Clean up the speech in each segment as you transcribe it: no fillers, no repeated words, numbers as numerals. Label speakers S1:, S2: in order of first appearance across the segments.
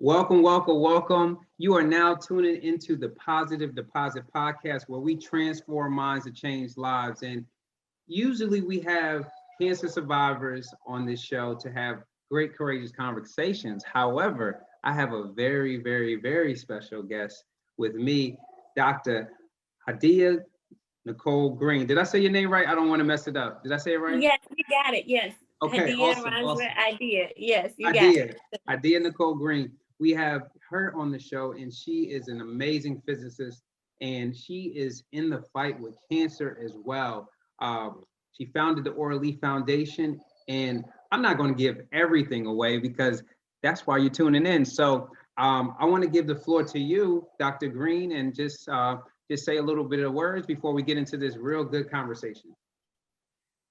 S1: Welcome, welcome, welcome. You are now tuning into the Positive Deposit podcast where we transform minds to change lives. And usually we have cancer survivors on this show to have great, courageous conversations. However, I have a very, very, very special guest with me, Dr. Hadiyah-Nicole Green. Did I say your name right? I don't want to mess it up. Did I say it right?
S2: Yes, you got it. Yes.
S1: Okay,
S2: Hadiyah
S1: awesome,
S2: rhymes with
S1: awesome.
S2: idea. Yes, you got
S1: Hadiyah,
S2: it.
S1: Hadiyah-Nicole Green. We have her on the show, and she is an amazing physicist, and she is in the fight with cancer as well. She founded the Ora Lee Foundation, and I'm not going to give everything away because that's why you're tuning in. So I want to give the floor to you, Dr. Green, and just say a little bit of words before we get into this real good conversation.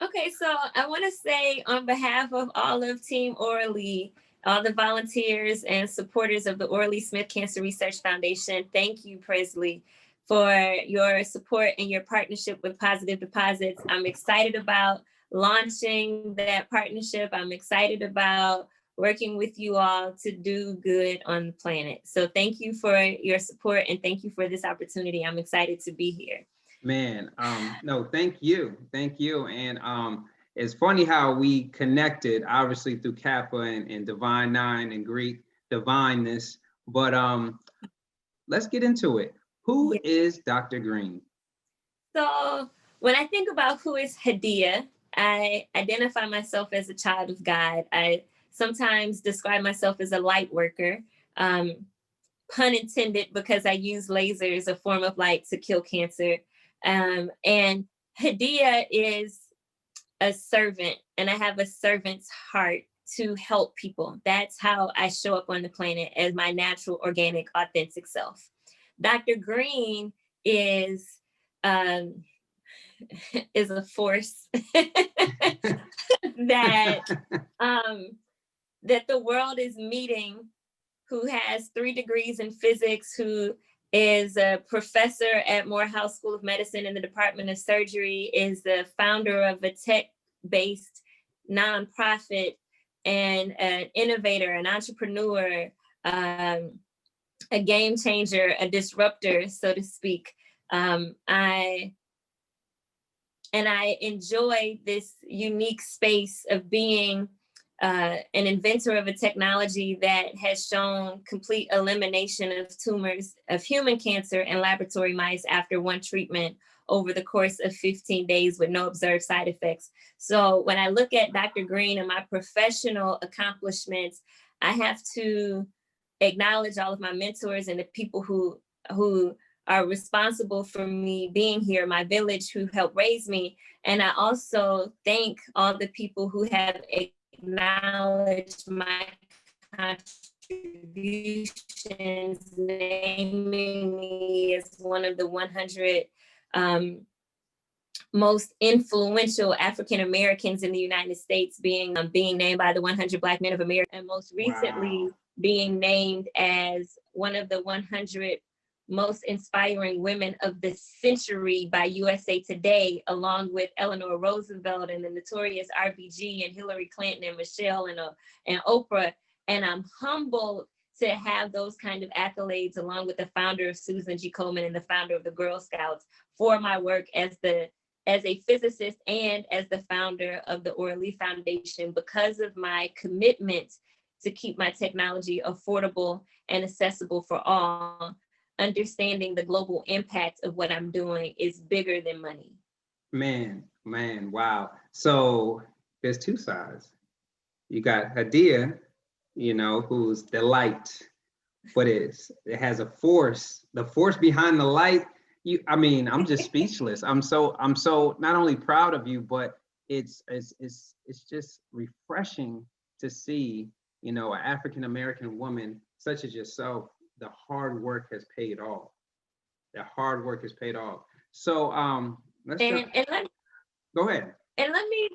S2: Okay, so I want to say on behalf of all of Team Ora Lee, all the volunteers and supporters of the Ora Lee Smith Cancer Research Foundation, thank you, Presley, for your support and your partnership with Positive Deposits. I'm excited about launching that partnership. I'm excited about working with you all to do good on the planet. So thank you for your support and thank you for this opportunity. I'm excited to be here.
S1: Man, no, thank you. Thank you. And it's funny how we connected, obviously through Kappa and Divine Nine and Greek divineness. But let's get into it. Who is Dr. Green?
S2: So when I think about who is Hadiyah, I identify myself as a child of God. I sometimes describe myself as a light worker, pun intended, because I use lasers, a form of light, to kill cancer. And Hadiyah is a servant, and I have a servant's heart to help people. That's how I show up on the planet, as my natural, organic, authentic self. Dr. Green is a force that that the world is meeting, who has 3 degrees in physics, who is a professor at Morehouse School of Medicine in the Department of Surgery, is the founder of a tech-based nonprofit, and an innovator, an entrepreneur, a game changer, a disruptor, so to speak. I enjoy this unique space of being an inventor of a technology that has shown complete elimination of tumors of human cancer in laboratory mice after 1 treatment over the course of 15 days with no observed side effects. So when I look at Dr. Green and my professional accomplishments, I have to acknowledge all of my mentors and the people who are responsible for me being here, my village who helped raise me. And I also thank all the people who have acknowledged my contributions, naming me as one of the 100 most influential African Americans in the United States, being named by the 100 Black Men of America, and most recently being named as one of the 100 most inspiring women of the century by USA Today, along with Eleanor Roosevelt and the notorious RBG and Hillary Clinton and Michelle and Oprah. And I'm humbled to have those kind of accolades, along with the founder of Susan G. Komen and the founder of the Girl Scouts, for my work as a physicist and as the founder of the Ora Lee Foundation, because of my commitment to keep my technology affordable and accessible for all. Understanding the global impact of what I'm doing is bigger than money.
S1: Man, wow. So there's 2 sides. You got Hadiyah, who's the light, but it has a force. The force behind the light. I'm just speechless. I'm so not only proud of you, but it's just refreshing to see, an African American woman such as yourself. The hard work has paid off. So go ahead.
S2: And let me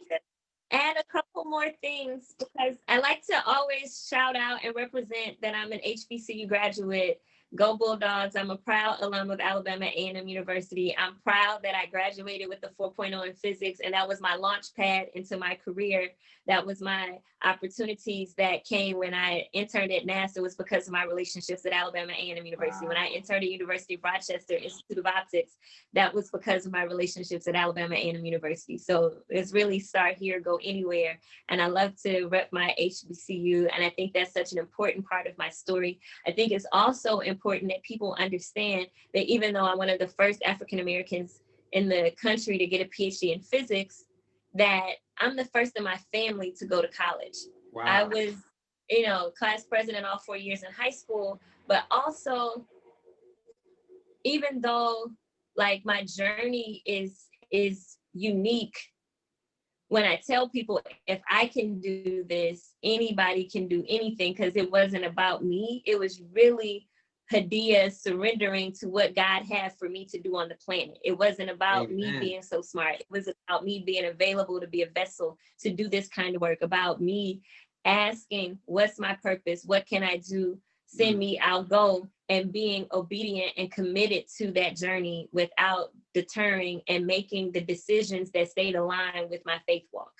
S2: add a couple more things, because I like to always shout out and represent that I'm an HBCU graduate, Go Bulldogs. I'm a proud alum of Alabama A&M University. I'm proud that I graduated with the 4.0 in physics, and that was my launch pad into my career. That was my opportunities that came when I interned at NASA, was because of my relationships at Alabama A&M University. Wow. When I interned at University of Rochester Institute of Optics, that was because of my relationships at Alabama A&M University. So it's really start here, go anywhere. And I love to rep my HBCU. And I think that's such an important part of my story. I think it's also important that people understand that even though I'm one of the first African Americans in the country to get a PhD in physics, that I'm the first in my family to go to college. Wow. I was, class president all 4 years in high school, but also, even though like my journey is unique, when I tell people, if I can do this, anybody can do anything, because it wasn't about me. It was really Hadiyah surrendering to what God had for me to do on the planet. It wasn't about Amen. Me being so smart. It was about me being available to be a vessel to do this kind of work, about me asking, what's my purpose? What can I do? Send me, I'll go, and being obedient and committed to that journey without deterring, and making the decisions that stayed aligned with my faith walk.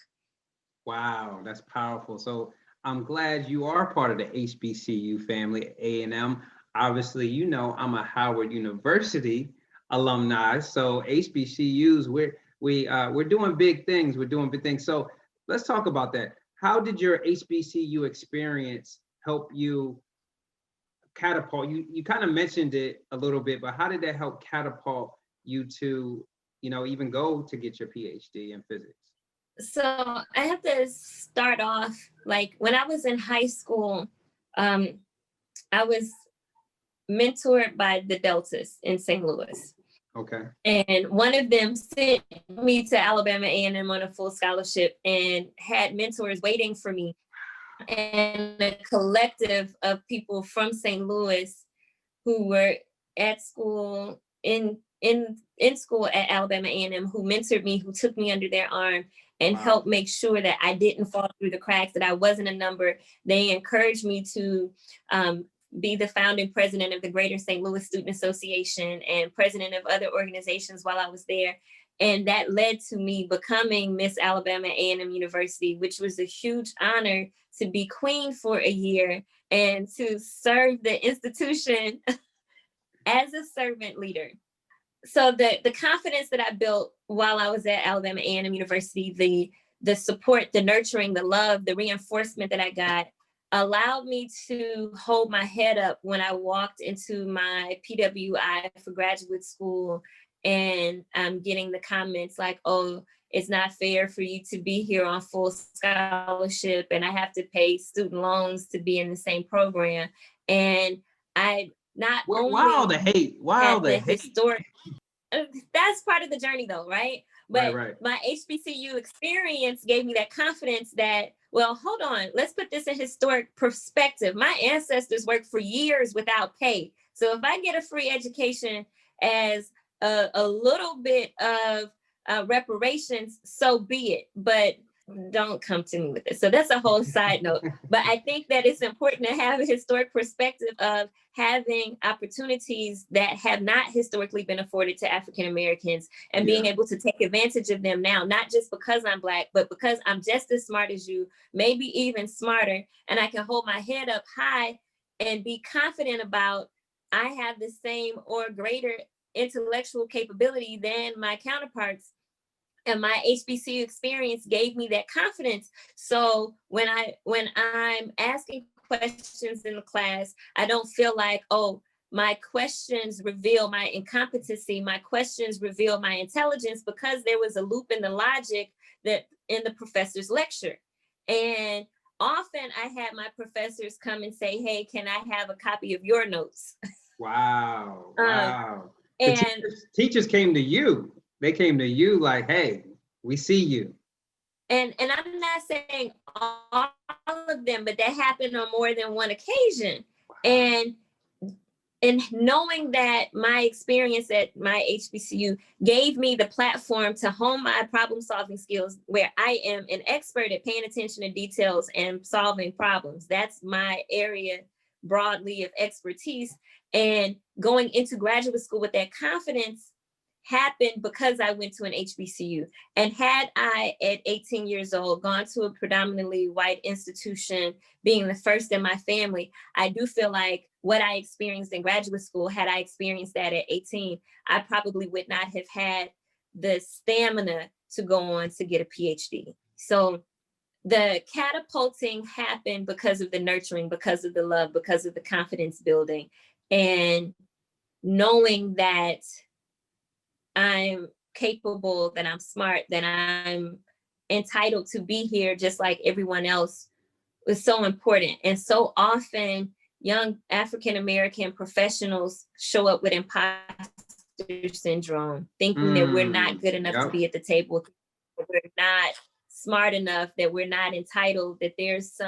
S1: Wow, that's powerful. So I'm glad you are part of the HBCU family, A&M. Obviously, I'm a Howard University alumni. So HBCUs, we're doing big things. We're doing big things. So let's talk about that. How did your HBCU experience help you catapult? You kind of mentioned it a little bit, but how did that help catapult you to, even go to get your PhD in physics?
S2: So I have to start off, like when I was in high school, I was mentored by the Deltas in St. Louis.
S1: Okay.
S2: And one of them sent me to Alabama A&M on a full scholarship and had mentors waiting for me. And a collective of people from St. Louis who were at school, in school at Alabama A&M, who mentored me, who took me under their arm and helped make sure that I didn't fall through the cracks, that I wasn't a number. They encouraged me to be the founding president of the Greater St. Louis Student Association and president of other organizations while I was there. And that led to me becoming Miss Alabama A&M University, which was a huge honor to be queen for a year and to serve the institution as a servant leader. So the confidence that I built while I was at Alabama A&M University, the support, the nurturing, the love, the reinforcement that I got allowed me to hold my head up when I walked into my PWI for graduate school, and I'm getting the comments like, oh, it's not fair for you to be here on full scholarship, and I have to pay student loans to be in the same program. And I not only
S1: wow, the hate, wow, the hate.
S2: Historic, that's part of the journey though, right? But
S1: right.
S2: My HBCU experience gave me that confidence that, well, hold on, let's put this in historic perspective. My ancestors worked for years without pay. So if I get a free education as a little bit of reparations, so be it. But don't come to me with it. So that's a whole side note. But I think that it's important to have a historic perspective of having opportunities that have not historically been afforded to African Americans, and being able to take advantage of them now, not just because I'm Black, but because I'm just as smart as you, maybe even smarter, and I can hold my head up high and be confident about I have the same or greater intellectual capability than my counterparts. And my HBCU experience gave me that confidence. So when I'm asking questions in the class, I don't feel like, oh, my questions reveal my incompetency. My questions reveal my intelligence, because there was a loop in the logic that in the professor's lecture. And often I had my professors come and say, hey, can I have a copy of your notes?
S1: Wow.
S2: And
S1: teachers came to you. They came to you like, hey, we see you.
S2: And I'm not saying all of them, but that happened on more than one occasion. And knowing that my experience at my HBCU gave me the platform to hone my problem solving skills, where I am an expert at paying attention to details and solving problems. That's my area broadly of expertise. And going into graduate school with that confidence happened because I went to an HBCU. And had I, at 18 years old, gone to a predominantly white institution, being the first in my family, I do feel like what I experienced in graduate school, had I experienced that at 18, I probably would not have had the stamina to go on to get a PhD. So the catapulting happened because of the nurturing, because of the love, because of the confidence building, and knowing that I'm capable, that I'm smart, that I'm entitled to be here just like everyone else was so important. And so often young African-American professionals show up with imposter syndrome, thinking that we're not good enough to be at the table, that we're not smart enough, that we're not entitled, that there's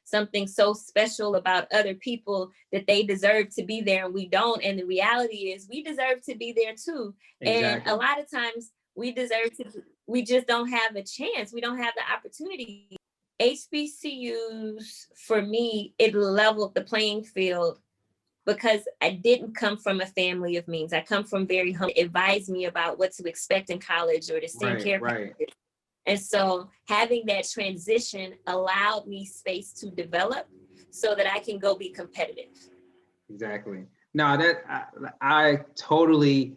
S2: something so special about other people that they deserve to be there and we don't. And the reality is we deserve to be there too. Exactly. And a lot of times we just don't have a chance. We don't have the opportunity. HBCUs, for me, it leveled the playing field because I didn't come from a family of means. I come from very humble. It advised me about what to expect in college or to send care packages. And so having that transition allowed me space to develop so that I can go be competitive. Exactly.
S1: No, that I totally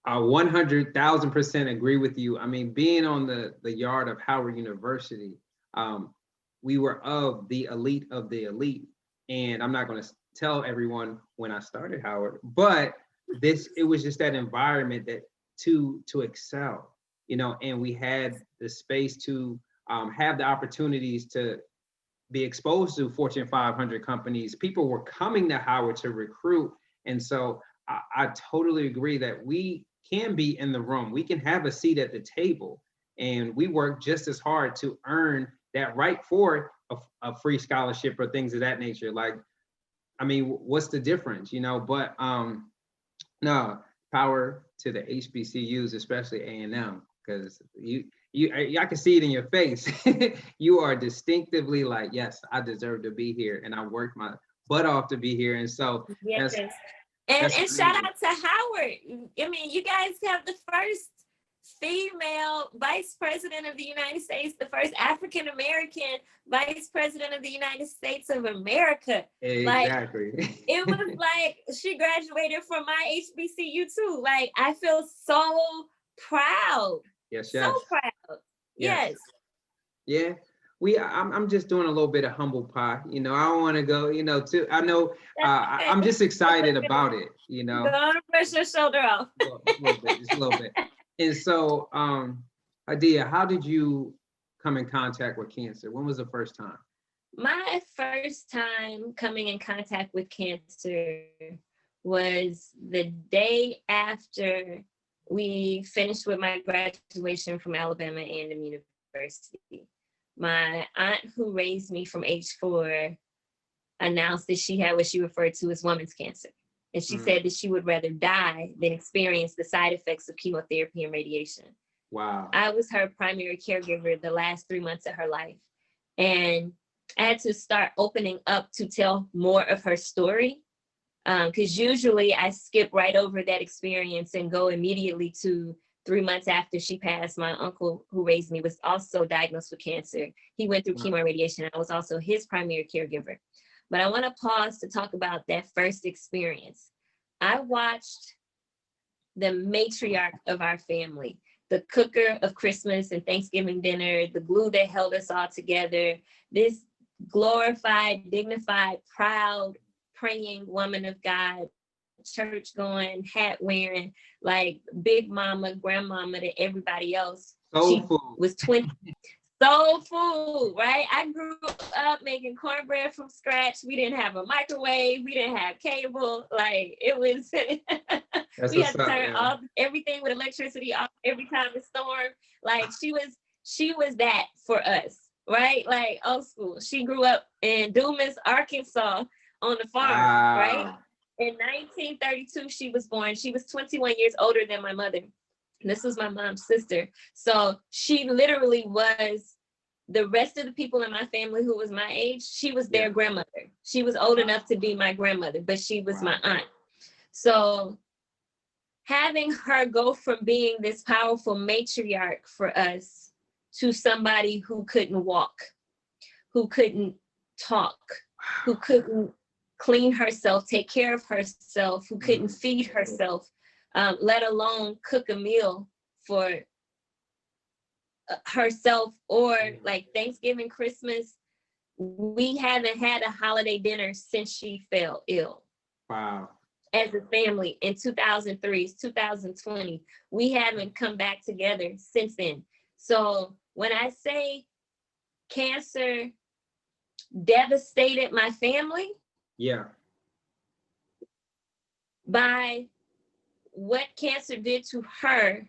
S1: 100,000% agree with you. I mean, being on the yard of Howard University, we were of the elite of the elite. And I'm not going to tell everyone when I started Howard, but it was just that environment that to excel. You know, and we had the space to have the opportunities to be exposed to Fortune 500 companies. People were coming to Howard to recruit. And so I totally agree that we can be in the room. We can have a seat at the table, and we work just as hard to earn that right for a free scholarship or things of that nature. Like, I mean, what's the difference, you know? But no, power to the HBCUs, especially A&M. Because I can see it in your face. You are distinctively like, yes, I deserve to be here, and I worked my butt off to be here. And so,
S2: yes. And shout out to Howard. I mean, you guys have the first female vice president of the United States, the first African-American vice president of the United States of America.
S1: Exactly.
S2: Like, it was like she graduated from my HBCU too. Like, I feel so proud.
S1: Yes.
S2: So proud. Yes.
S1: Yeah. I'm just doing a little bit of humble pie. You know, I don't want to go, you know, I know I'm just excited about it, you know.
S2: Go on, brush your shoulder off.
S1: Just a little bit. And so, Hadiyah, how did you come in contact with cancer? When was the first time?
S2: My first time coming in contact with cancer was the day after we finished with my graduation from Alabama A&M University. My aunt, who raised me from age 4, announced that she had what she referred to as woman's cancer. And she said that she would rather die than experience the side effects of chemotherapy and radiation.
S1: Wow.
S2: I was her primary caregiver the last 3 months of her life. And I had to start opening up to tell more of her story. Because usually I skip right over that experience and go immediately to 3 months after she passed. My uncle, who raised me, was also diagnosed with cancer. He went through chemo and radiation. I was also his primary caregiver. But I want to pause to talk about that first experience. I watched the matriarch of our family, the cooker of Christmas and Thanksgiving dinner, the glue that held us all together, this glorified, dignified, proud, praying woman of God, church going, hat wearing, like big mama, grandmama to everybody else.
S1: Soul food.
S2: Was 20. Soul food, right? I grew up making cornbread from scratch. We didn't have a microwave. We didn't have cable. Like, it was, we had to turn off everything with electricity off every time it stormed. Like, she was that for us, right? Like, old school. She grew up in Dumas, Arkansas, on the farm, right? In 1932, she was born. She was 21 years older than my mother. This was my mom's sister. So she literally was the rest of the people in my family who was my age, she was their
S1: Yeah.
S2: grandmother. She was old enough to be my grandmother, but she was my aunt. So having her go from being this powerful matriarch for us to somebody who couldn't walk, who couldn't talk, who couldn't clean herself, take care of herself, who couldn't feed herself, let alone cook a meal for herself, or like Thanksgiving, Christmas. We haven't had a holiday dinner since she fell ill.
S1: Wow.
S2: As a family in 2003, it's 2020. We haven't come back together since then. So when I say cancer devastated my family,
S1: Yeah.
S2: by what cancer did to her,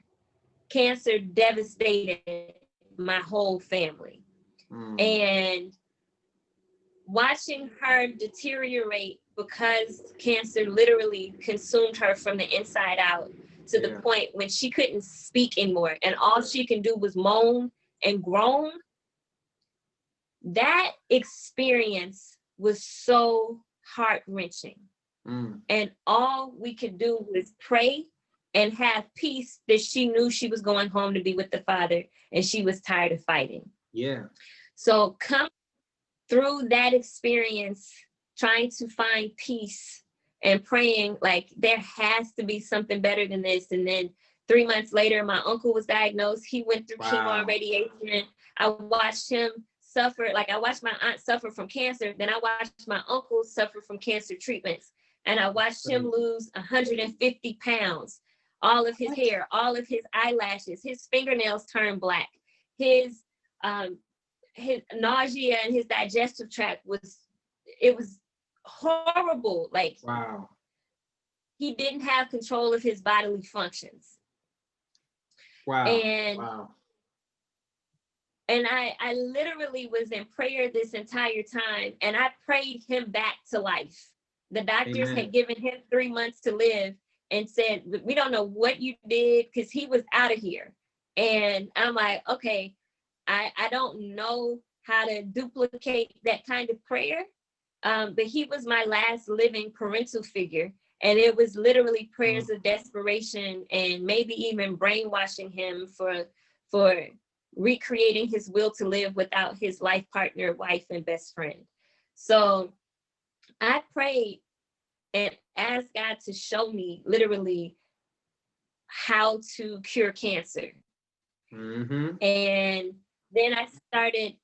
S2: cancer devastated my whole family. And watching her deteriorate because cancer literally consumed her from the inside out, to the point when she couldn't speak anymore and all she can do was moan and groan. That experience was so heart-wrenching. And all we could do was pray and have peace that she knew she was going home to be with the Father and she was tired of fighting.
S1: Yeah.
S2: So come through that experience, trying to find peace and praying like there has to be something better than this. And then 3 months later, my uncle was diagnosed. He went through chemo and radiation. I watched him suffer. Like I watched my aunt suffer from cancer. Then I watched my uncle suffer from cancer treatments. And I watched him lose 150 pounds, all of his hair, all of his eyelashes, his fingernails turned black. His nausea and his digestive tract was horrible. Like, he didn't have control of his bodily functions. And I literally was in prayer this entire time, and I prayed him back to life. The doctors had given him 3 months to live and said, we don't know what you did, because he was out of here. And I'm like, okay, I don't know how to duplicate that kind of prayer. But he was my last living parental figure. And it was literally prayers of desperation and maybe even brainwashing him for recreating his will to live without his life partner, wife, and best friend. So I prayed and asked God to show me literally how to cure cancer. And then I started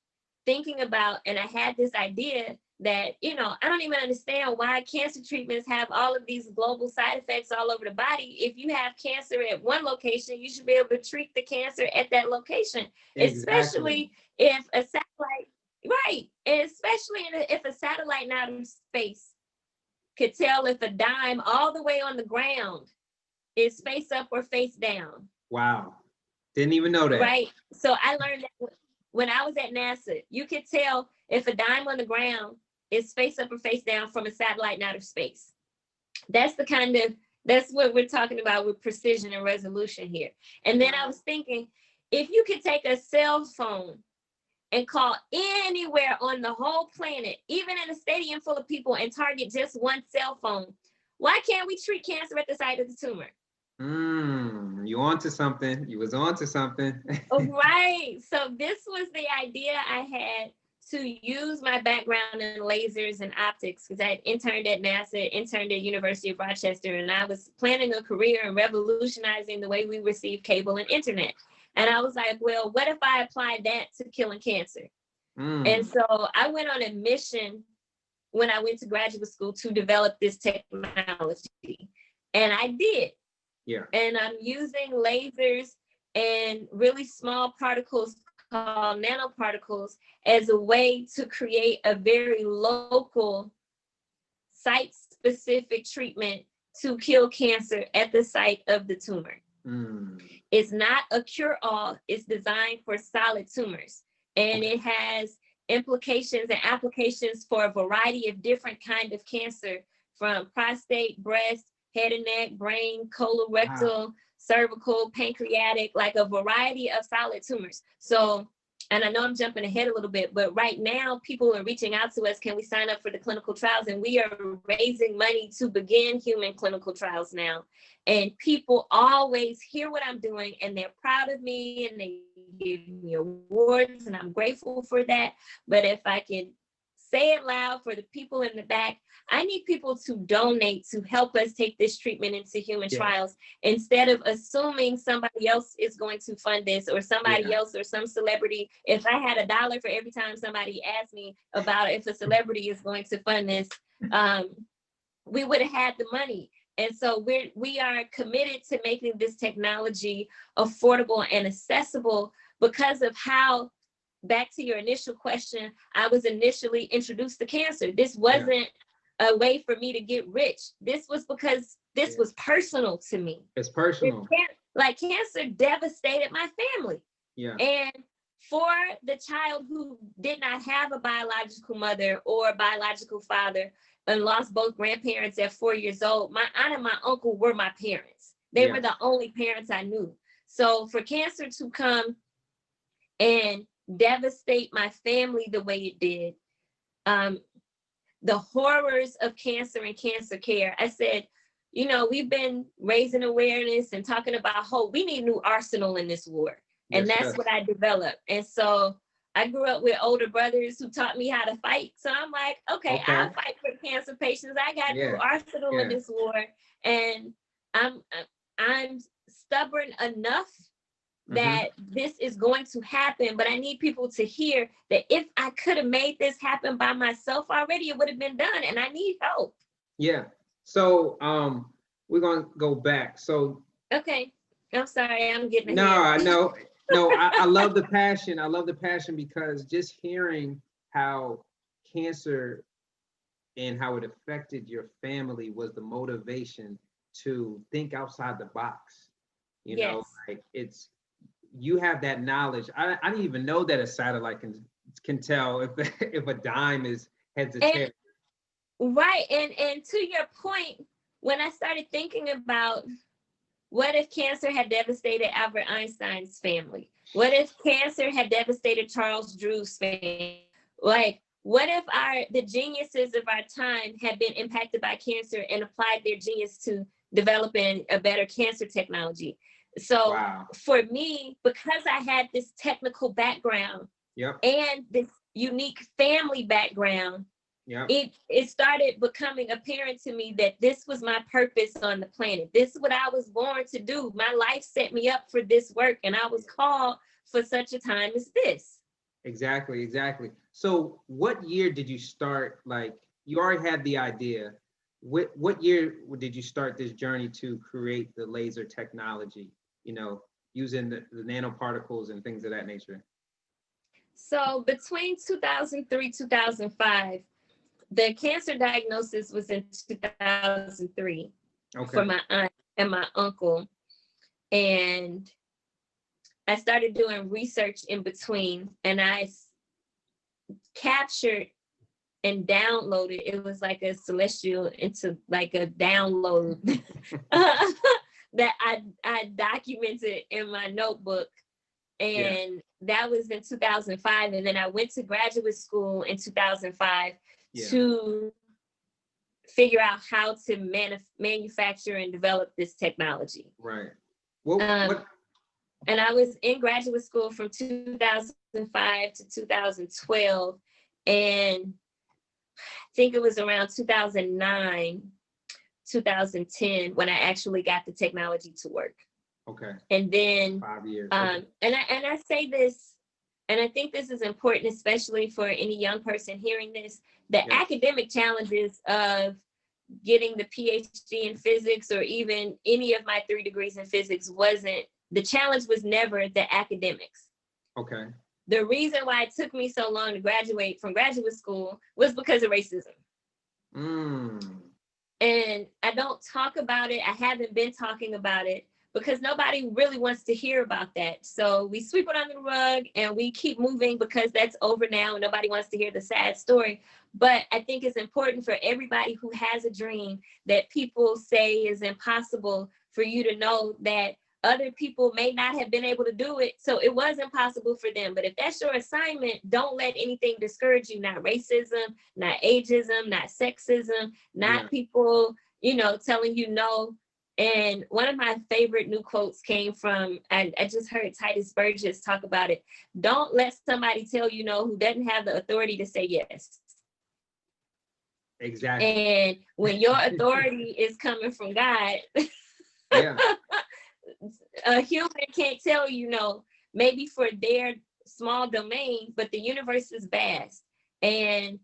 S2: thinking about, and I had this idea that, I don't even understand why cancer treatments have all of these global side effects all over the body. If you have cancer at one location, you should be able to treat the cancer at that location, especially if a satellite, especially if a satellite in outer space could tell if a dime all the way on the ground is face up or face down.
S1: Wow. Didn't even know that.
S2: Right. So I learned that when I was at NASA, you could tell if a dime on the ground is face up or face down from a satellite in outer space. That's what we're talking about with precision and resolution here. And then I was thinking, if you could take a cell phone and call anywhere on the whole planet, even in a stadium full of people, and target just one cell phone, why can't we treat cancer at the site of the tumor?
S1: You onto something. You was onto something.
S2: Right. So this was the idea I had to use my background in lasers and optics, because I had interned at NASA, interned at University of Rochester, and I was planning a career in revolutionizing the way we receive cable and internet. And I was like, well, what if I applied that to killing cancer? And so I went on a mission when I went to graduate school to develop this technology. And I did.
S1: Yeah.
S2: And I'm using lasers and really small particles called nanoparticles as a way to create a very local site-specific treatment to kill cancer at the site of the tumor. It's not a cure-all. It's designed for solid tumors. And it has implications and applications for a variety of different kinds of cancer, from prostate, breast, head and neck, brain, colorectal, cervical, pancreatic, like a variety of solid tumors. So and I know I'm jumping ahead a little bit, but right now people are reaching out to us. Can we sign up for the clinical trials? And we are raising money to begin human clinical trials now. And people always hear what I'm doing and they're proud of me and they give me awards and I'm grateful for that. But if I can say it loud for the people in the back, I need people to donate to help us take this treatment into human trials, instead of assuming somebody else is going to fund this, or somebody else or some celebrity. If I had $1 for every time somebody asked me about if a celebrity is going to fund this, we would have had the money. And so we are committed to making this technology affordable and accessible because of how, back to your initial question, I was initially introduced to cancer. This wasn't a way for me to get rich. This was because this was personal to me.
S1: It's personal.
S2: Like cancer devastated my family.
S1: Yeah.
S2: And for the child who did not have a biological mother or a biological father and lost both grandparents at 4 years old, my aunt and my uncle were my parents. They were the only parents I knew. So for cancer to come and devastate my family the way it did, the horrors of cancer and cancer care, I said, you know, we've been raising awareness and talking about hope. We need a new arsenal in this war. And that's what I developed. And so I grew up with older brothers who taught me how to fight. So I'm like, okay. I'll fight for cancer patients. I got a new arsenal in this war. And I'm stubborn enough that this is going to happen, but I need people to hear that if I could have made this happen by myself already, it would have been done, and I need help.
S1: Yeah. So we're gonna go back. So
S2: okay, I'm sorry, I'm getting
S1: ahead. No, I love the passion. I love the passion because just hearing how cancer and how it affected your family was the motivation to think outside the box. You know, like you have that knowledge. I didn't even know that a satellite can tell if a dime is heads or tails.
S2: Right, and to your point, when I started thinking about what if cancer had devastated Albert Einstein's family? What if cancer had devastated Charles Drew's family? Like, what if the geniuses of our time had been impacted by cancer and applied their genius to developing a better cancer technology? So for me, because I had this technical background and this unique family background, it started becoming apparent to me that this was my purpose on the planet. This is what I was born to do. My life set me up for this work, and I was called for such a time as this.
S1: Exactly. So what year did you start? Like, you already had the idea. What year did you start this journey to create the laser technology, you know, using the nanoparticles and things of that nature?
S2: So between 2003, 2005, the cancer diagnosis was in 2003 for my aunt and my uncle. And I started doing research in between, and I captured and downloaded. It was like a celestial into like a download that I documented in my notebook. And that was in 2005. And then I went to graduate school in 2005 to figure out how to manufacture and develop this technology.
S1: Right.
S2: And I was in graduate school from 2005 to 2012. And I think it was around 2009, 2010 when I actually got the technology to work.
S1: Okay.
S2: And then
S1: 5 years.
S2: And I say this, and I think this is important, especially for any young person hearing this, the academic challenges of getting the PhD in physics or even any of my 3 degrees in physics the challenge was never the academics.
S1: Okay.
S2: The reason why it took me so long to graduate from graduate school was because of racism. And I don't talk about it. I haven't been talking about it because nobody really wants to hear about that. So we sweep it under the rug and we keep moving because that's over now and nobody wants to hear the sad story. But I think it's important for everybody who has a dream that people say is impossible for you to know that other people may not have been able to do it. So it was impossible for them. But if that's your assignment, don't let anything discourage you. Not racism, not ageism, not sexism, not people, you know, telling you no. And one of my favorite new quotes came from, I just heard Titus Burgess talk about it. Don't let somebody tell you no who doesn't have the authority to say yes.
S1: Exactly.
S2: And when your authority is coming from God, a human can't tell you no, maybe for their small domain, but the universe is vast. And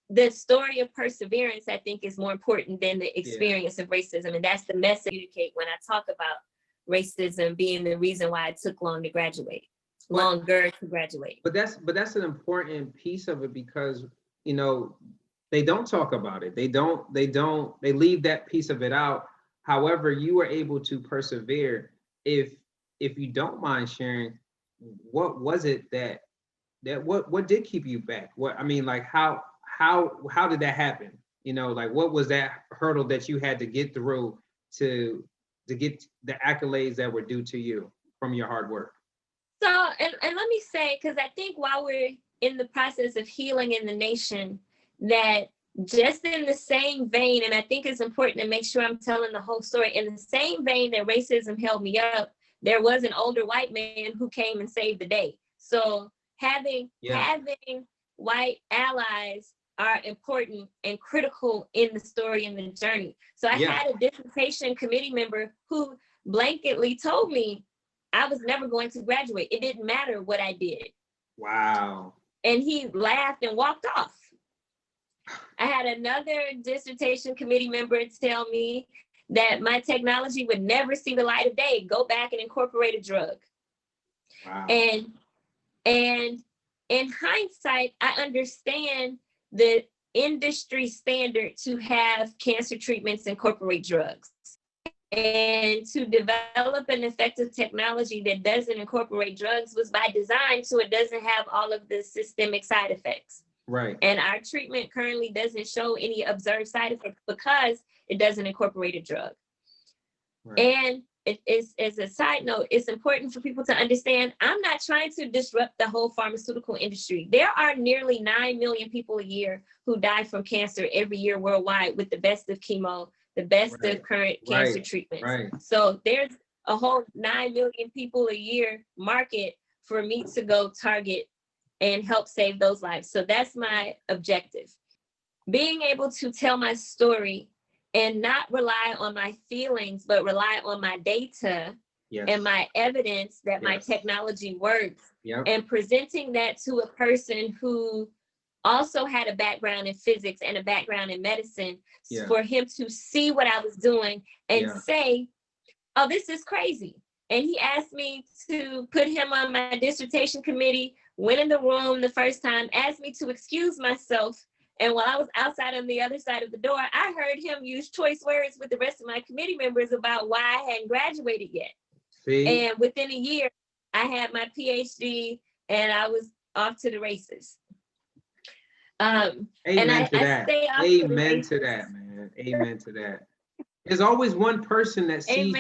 S2: the story of perseverance, I think, is more important than the experience of racism. And that's the message I communicate when I talk about racism being the reason why it took longer to graduate. But
S1: that's an important piece of it, because, you know, they don't talk about it. They leave that piece of it out. However, you were able to persevere. If you don't mind sharing, what was it that what did keep you back? What, I mean, like, how did that happen? You know, like, what was that hurdle that you had to get through to get the accolades that were due to you from your hard work?
S2: So, and let me say, because I think while we're in the process of healing in the nation, that just in the same vein, and I think it's important to make sure I'm telling the whole story, in the same vein that racism held me up, there was an older white man who came and saved the day. So having white allies are important and critical in the story and the journey. So I had a dissertation committee member who blanketly told me I was never going to graduate. It didn't matter what I did.
S1: Wow.
S2: And he laughed and walked off. I had another dissertation committee member tell me that my technology would never see the light of day. Go back and incorporate a drug.
S1: Wow.
S2: And in hindsight, I understand the industry standard to have cancer treatments incorporate drugs. And to develop an effective technology that doesn't incorporate drugs was by design, so it doesn't have all of the systemic side effects.
S1: Right.
S2: And our treatment currently doesn't show any observed side effects because it doesn't incorporate a drug. Right. And it is, as a side note, it's important for people to understand, I'm not trying to disrupt the whole pharmaceutical industry. There are nearly 9 million people a year who die from cancer every year worldwide with the best of chemo, the best of current cancer treatments. Right. So there's a whole 9 million people a year market for me to go target and help save those lives. So that's my objective. Being able to tell my story and not rely on my feelings, but rely on my data and my evidence that my technology works, and presenting that to a person who also had a background in physics and a background in medicine, for him to see what I was doing and say, oh, this is crazy. And he asked me to put him on my dissertation committee, went in the room the first time, asked me to excuse myself. And while I was outside on the other side of the door, I heard him use choice words with the rest of my committee members about why I hadn't graduated yet. See? And within a year, I had my PhD and I was off to the races.
S1: Amen to that. Amen to that, man. Amen to that. There's always one person that sees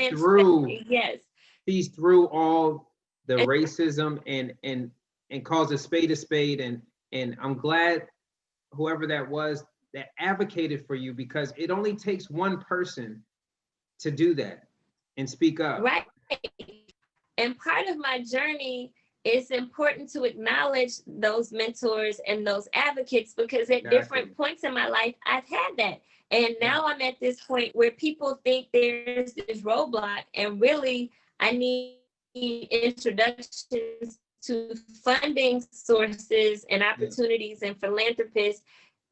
S1: sees through all the racism and calls a spade, and I'm glad whoever that was that advocated for you, because it only takes one person to do that and speak up.
S2: Right. And part of my journey, it's important to acknowledge those mentors and those advocates, because at different points in my life, I've had that. And now I'm at this point where people think there's this roadblock, and really I need introductions to funding sources and opportunities and philanthropists.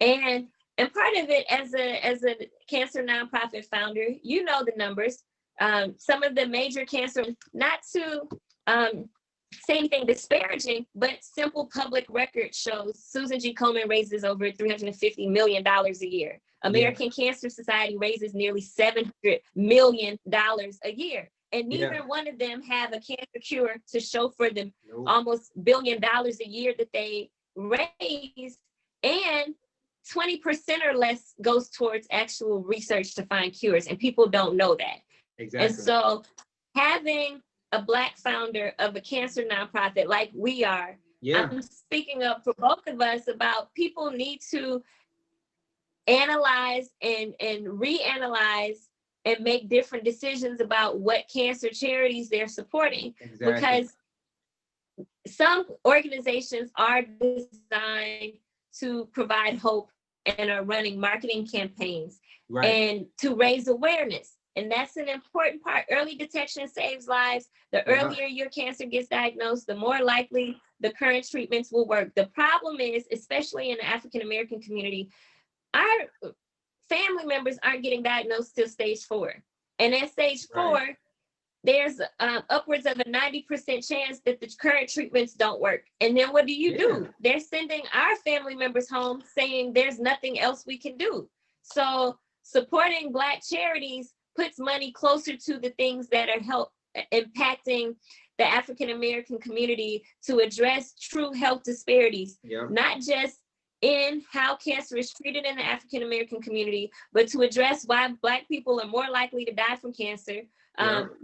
S2: And part of it, as a cancer nonprofit founder, you know the numbers. Some of the major cancer, not to say anything disparaging, but simple public record shows Susan G. Komen raises over $350 million a year. American Cancer Society raises nearly $700 million a year. And neither one of them have a cancer cure to show for the almost $1 billion a year that they raise. And 20% or less goes towards actual research to find cures. And people don't know that. Exactly. And so having a Black founder of a cancer nonprofit like we are, I'm speaking up for both of us about people need to analyze and reanalyze and make different decisions about what cancer charities they're supporting. Exactly. Because some organizations are designed to provide hope and are running marketing campaigns and to raise awareness. And that's an important part. Early detection saves lives. The earlier your cancer gets diagnosed, the more likely the current treatments will work. The problem is, especially in the African-American community, our family members aren't getting diagnosed till stage 4. And at stage 4, there's upwards of a 90% chance that the current treatments don't work. And then what do? They're sending our family members home saying there's nothing else we can do. So supporting Black charities puts money closer to the things that are impacting the African-American community to address true health disparities, not just in how cancer is treated in the African-American community, but to address why Black people are more likely to die from cancer,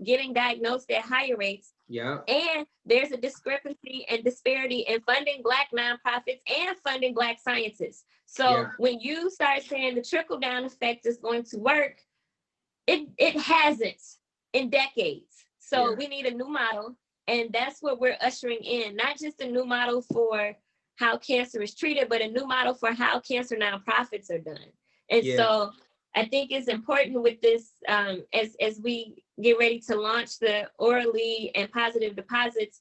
S2: getting diagnosed at higher rates. And there's a discrepancy and disparity in funding Black nonprofits and funding Black scientists. So when you start saying the trickle-down effect is going to work, it hasn't in decades. So we need a new model, and that's what we're ushering in, not just a new model for how cancer is treated, but a new model for how cancer nonprofits are done. And so I think it's important with this, as we get ready to launch the Ora Lee and Positive Deposits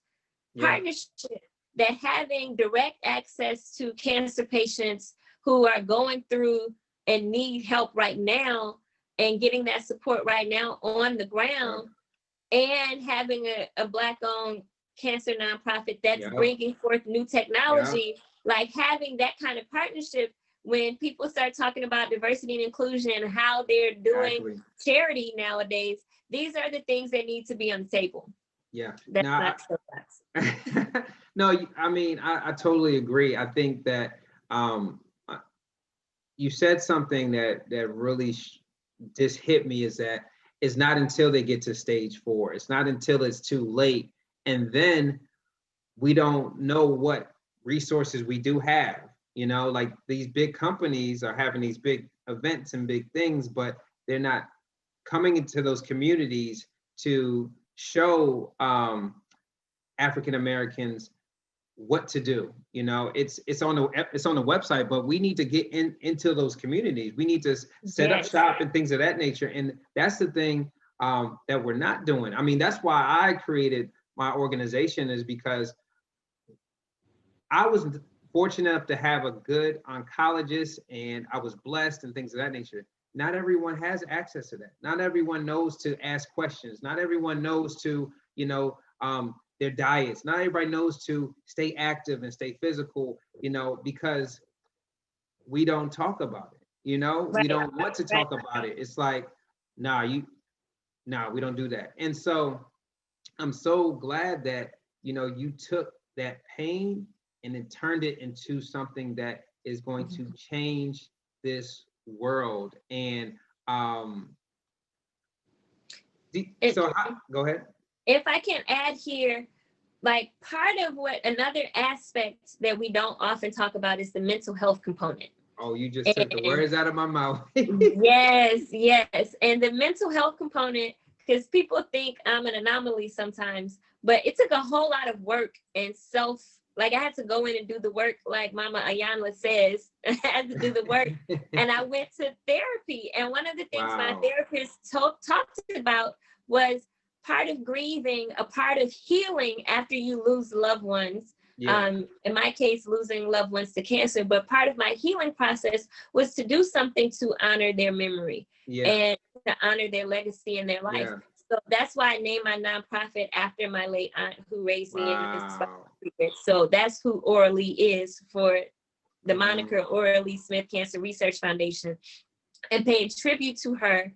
S2: partnership, that having direct access to cancer patients who are going through and need help right now and getting that support right now on the ground, and having a Black-owned cancer nonprofit that's bringing forth new technology, like having that kind of partnership. When people start talking about diversity and inclusion and how they're doing charity nowadays, these are the things that need to be on the table.
S1: No, I mean, I totally agree. I think that you said something that really just hit me, is that it's not until they get to stage 4, it's not until it's too late, and then we don't know what resources we do have. You know, like these big companies are having these big events and big things, but they're not coming into those communities to show African Americans what to do. You know, it's on the website, but we need to get into those communities. We need to set up shop and things of that nature. And that's the thing that we're not doing. I mean, that's why I created my organization, is because I was fortunate enough to have a good oncologist, and I was blessed and things of that nature. Not everyone has access to that. Not everyone knows to ask questions. Not everyone knows to, their diets. Not everybody knows to stay active and stay physical, because we don't talk about it. We don't want to talk about it. It's like, we don't do that. And so I'm so glad that, you took that pain and then turned it into something that is going to change this world. And go ahead.
S2: If I can add here, like part of another aspect that we don't often talk about is the mental health component.
S1: Oh, you just took the words out of my mouth.
S2: Yes. And the mental health component, because people think I'm an anomaly sometimes, but it took a whole lot of work and I had to go in and do the work, like Mama Ayanla says. I had to do the work. And I went to therapy. And one of the things my therapist talked about was part of grieving, a part of healing after you lose loved ones. In my case, losing loved ones to cancer. But part of my healing process was to do something to honor their memory and to honor their legacy in their life. So that's why I named my nonprofit after my late aunt who raised me in this. So that's who Ora Lee is, for the moniker Ora Lee Smith Cancer Research Foundation, and paying tribute to her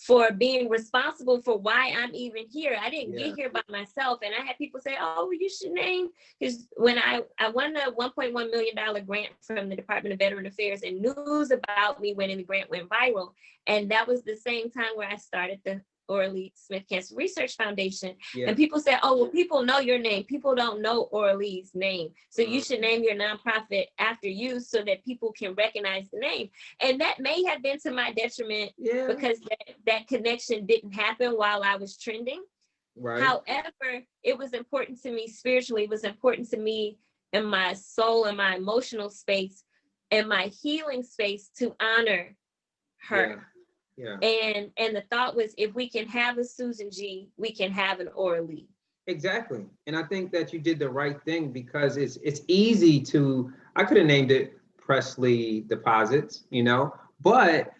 S2: for being responsible for why I'm even here. I didn't get here by myself. And I had people say, oh, you should name, because when I won a $1.1 million grant from the Department of Veteran Affairs, and news about me winning the grant went viral. And that was the same time where I started the Ora Lee Smith Cancer Research Foundation.
S1: Yeah.
S2: And people said, oh, well, people know your name. People don't know Ora Lee's name. So you should name your nonprofit after you so that people can recognize the name. And that may have been to my detriment because that connection didn't happen while I was trending.
S1: Right.
S2: However, it was important to me spiritually. It was important to me in my soul and my emotional space and my healing space to honor her.
S1: Yeah.
S2: And the thought was, if we can have a Susan G, we can have an Ora Lee.
S1: Exactly. And I think that you did the right thing because it's easy to, I could have named it Presley Deposits, but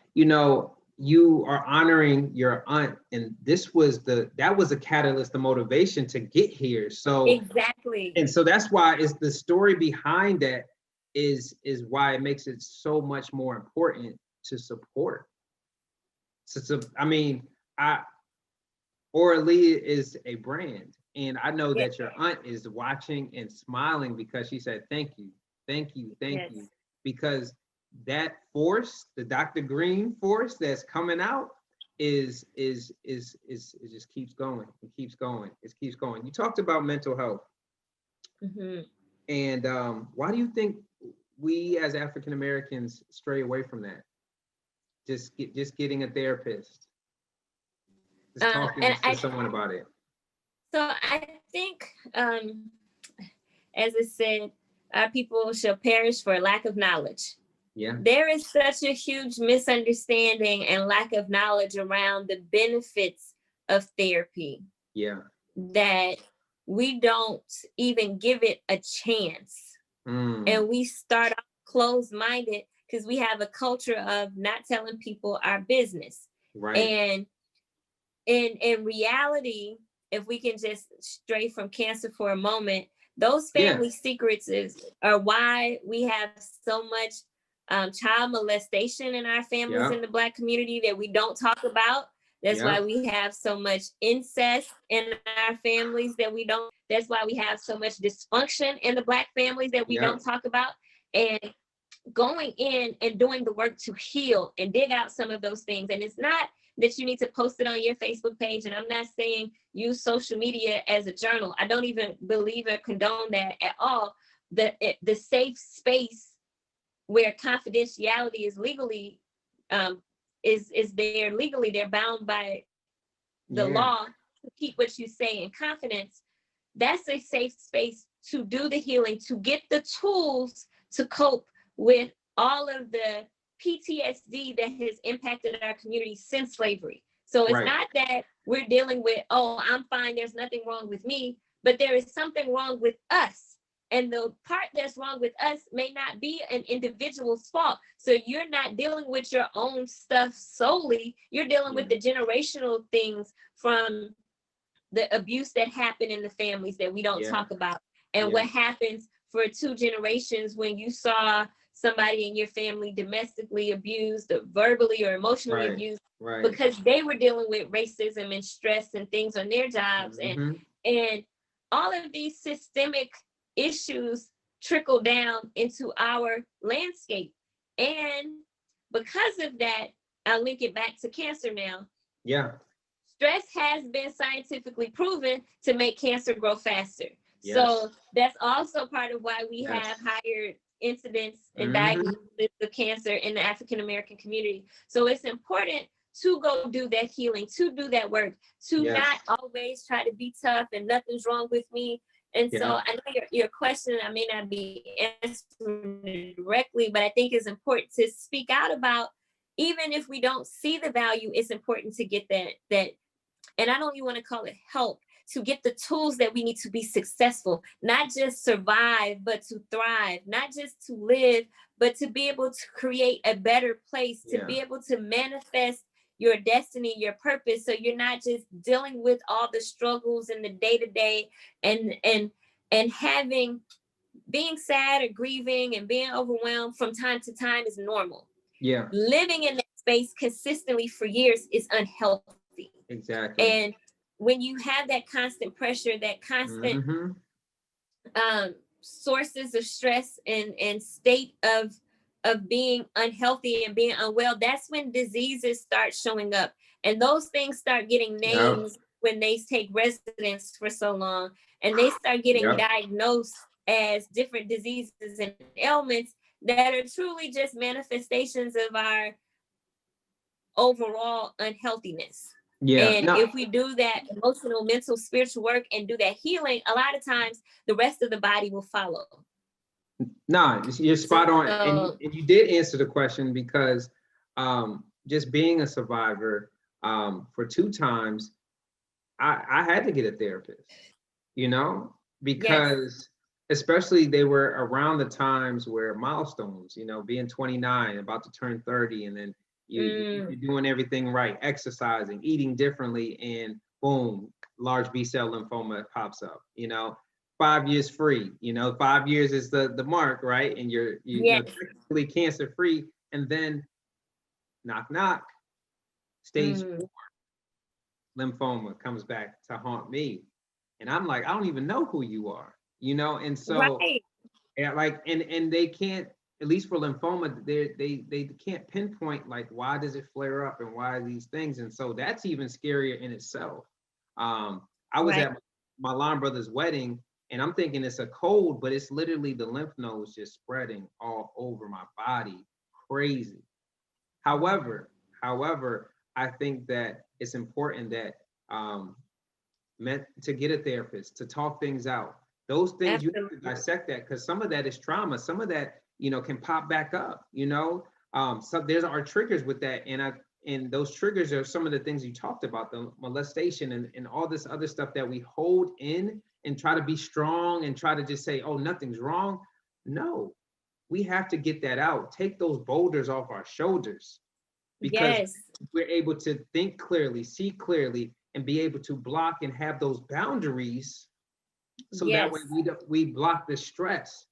S1: you are honoring your aunt, and that was a catalyst, the motivation to get here. So
S2: exactly.
S1: And so that's why it's the story behind that is why it makes it so much more important to support. So I mean, Ora Lee is a brand, and I know that your aunt is watching and smiling because she said, thank you, because that force, the Dr. Green force that's coming out is just keeps going. It keeps going. You talked about mental health.
S2: Mm-hmm.
S1: And why do you think we as African Americans stray away from that? Just getting a therapist, just talking to someone about it.
S2: So I think, as I said, our people shall perish for lack of knowledge.
S1: Yeah.
S2: There is such a huge misunderstanding and lack of knowledge around the benefits of therapy.
S1: Yeah.
S2: That we don't even give it a chance. And we start off closed-minded because we have a culture of not telling people our business.
S1: Right.
S2: And in reality, if we can just stray from cancer for a moment, those family secrets are why we have so much child molestation in our families in the Black community that we don't talk about. That's why we have so much incest in our families that's why we have so much dysfunction in the Black families that we don't talk about. And going in and doing the work to heal and dig out some of those things. And it's not that you need to post it on your Facebook page. And I'm not saying use social media as a journal. I don't even believe or condone that at all. The safe space where confidentiality is legally is there legally, they're bound by the law to keep what you say in confidence. That's a safe space to do the healing, to get the tools to cope with all of the PTSD that has impacted our community since slavery. So it's not that we're dealing with, oh, I'm fine, there's nothing wrong with me, but there is something wrong with us. And the part that's wrong with us may not be an individual's fault. So you're not dealing with your own stuff solely. You're dealing with the generational things from the abuse that happened in the families that we don't talk about. And what happens for 2 generations when you saw somebody in your family domestically abused, or verbally or emotionally abused, because they were dealing with racism and stress and things on their jobs. And all of these systemic issues trickle down into our landscape. And because of that, I'll link it back to cancer now.
S1: Yeah.
S2: Stress has been scientifically proven to make cancer grow faster. Yes. So that's also part of why we have higher incidence and diagnosis of cancer in the African American community. So it's important to go do that healing, to do that work, to not always try to be tough and nothing's wrong with me. And so I know your question, I may not be answering directly, but I think it's important to speak out about, even if we don't see the value, it's important to get that, and I don't even want to call it help, to get the tools that we need to be successful, not just survive, but to thrive, not just to live, but to be able to create a better place, to be able to manifest your destiny, your purpose. So you're not just dealing with all the struggles in the day-to-day and being sad or grieving and being overwhelmed from time to time is normal. Yeah. Living in that space consistently for years is unhealthy.
S1: Exactly.
S2: And when you have that constant pressure, that constant sources of stress and state of of being unhealthy and being unwell, that's when diseases start showing up. And those things start getting
S1: Yep.
S2: names when they take residence for so long, and they start getting
S1: Yep.
S2: diagnosed as different diseases and ailments that are truly just manifestations of our overall unhealthiness.
S1: Yeah.
S2: And
S1: No.
S2: if we do that emotional, mental, spiritual work and do that healing, a lot of times the rest of the body will follow.
S1: No, you're spot on,
S2: So,
S1: and you did answer the question because just being a survivor for 2 times, I had to get a therapist, you know, because especially they were around the times where milestones, you know, being 29, about to turn 30, and then you're doing everything right, exercising, eating differently, and boom, large B-cell lymphoma pops up, you know. 5 years free, you know, 5 years is the mark, right? And you know, technically cancer free, and then knock knock, stage 4 lymphoma comes back to haunt me, and I'm like, I don't even know who you are, you know. And so yeah, like, and they can't, at least for lymphoma, they can't pinpoint like why does it flare up and why these things, and so that's even scarier in itself. I was at my Lon brother's wedding, and I'm thinking it's a cold, but it's literally the lymph nodes just spreading all over my body, crazy. However, I think that it's important that meant to get a therapist, to talk things out. Those things you have to dissect that, because some of that is trauma. Some of that, you know, can pop back up, you know. So there's our triggers with that. And those triggers are some of the things you talked about, the molestation and all this other stuff that we hold in and try to be strong and try to just say, oh, nothing's wrong. No, we have to get that out. Take those boulders off our shoulders, because we're able to think clearly, see clearly, and be able to block and have those boundaries, so that way we block the stress,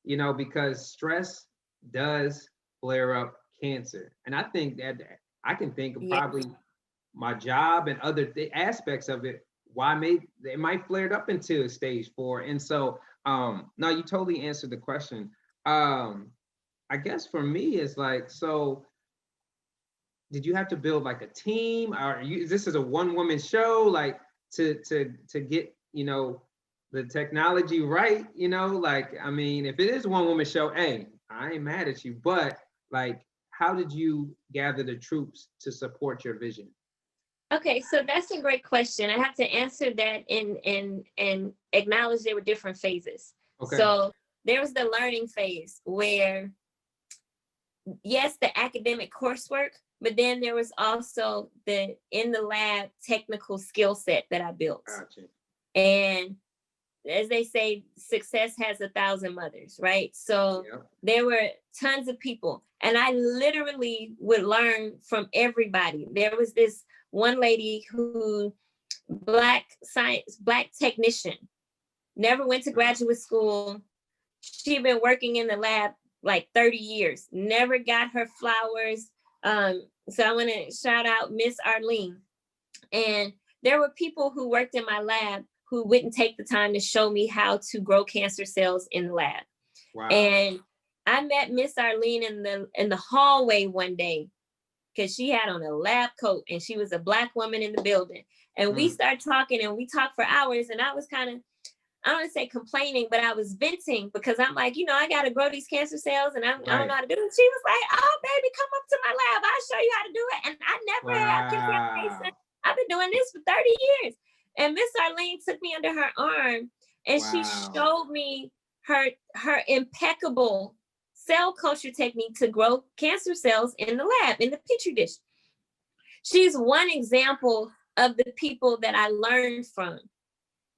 S1: you know, because stress does flare up cancer. And I think that I can think of probably my job and other aspects of it, why it might flare it up into stage 4. And so no, you totally answered the question. I guess for me it's like, so did you have to build like a team, or this is a one-woman show, like to get, you know, the technology right, you know? Like, I mean, if it is a one-woman show, hey, I ain't mad at you, but like, how did you gather the troops to support your vision?
S2: Okay, so that's a great question. I have to answer that and acknowledge there were different phases. Okay. So there was the learning phase where, yes, the academic coursework, but then there was also the in the lab technical skill set that I built. Gotcha. And as they say, success has 1,000 mothers, right? So there were tons of people, and I literally would learn from everybody. There was this one lady who, Black technician, never went to graduate school. She'd been working in the lab like 30 years, never got her flowers. So I want to shout out Miss Arlene. And there were people who worked in my lab who wouldn't take the time to show me how to grow cancer cells in the lab. Wow. And I met Miss Arlene in the hallway one day, because she had on a lab coat and she was a Black woman in the building. And we started talking, and we talked for hours, and I was kind of, I don't want to say complaining, but I was venting, because I'm like, you know, I got to grow these cancer cells, and I don't know how to do it. She was like, oh, baby, come up to my lab. I'll show you how to do it. And I never had contamination. I've been doing this for 30 years. And Miss Arlene took me under her arm, and she showed me her impeccable cell culture technique to grow cancer cells in the lab, in the Petri dish. She's one example of the people that I learned from.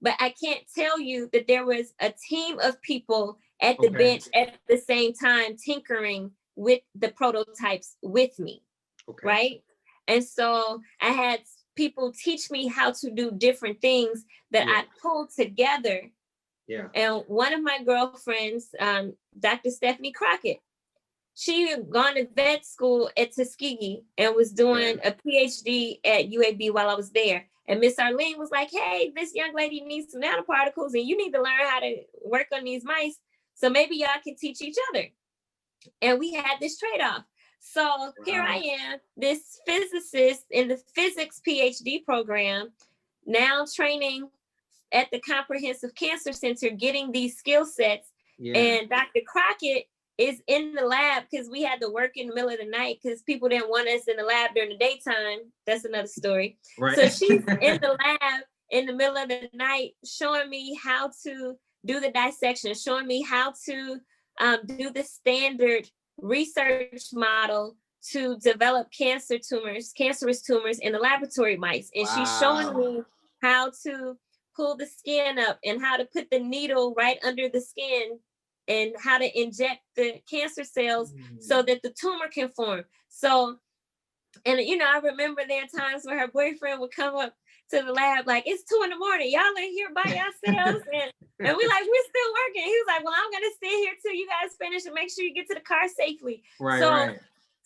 S2: But I can't tell you that there was a team of people at the bench at the same time tinkering with the prototypes with me, right? And so I had people teach me how to do different things that I pulled together. Yeah. And one of my girlfriends, Dr. Stephanie Crockett, she had gone to vet school at Tuskegee and was doing a PhD at UAB while I was there. And Miss Arlene was like, hey, this young lady needs some nanoparticles, and you need to learn how to work on these mice. So maybe y'all can teach each other. And we had this trade-off. So here I am, this physicist in the physics PhD program, now training at the Comprehensive Cancer Center, getting these skill sets. Yeah. And Dr. Crockett is in the lab because we had to work in the middle of the night because people didn't want us in the lab during the daytime. That's another story. Right. So she's in the lab in the middle of the night showing me how to do the dissection, showing me how to do the standard research model to develop cancerous tumors in the laboratory mice. And she's showing me how to pull the skin up and how to put the needle right under the skin and how to inject the cancer cells so that the tumor can form. So, and I remember there are times where her boyfriend would come up to the lab like, it's 2 a.m. Y'all in here by yourselves. and we like, we're still working. He was like, well, I'm gonna sit here till you guys finish and make sure you get to the car safely.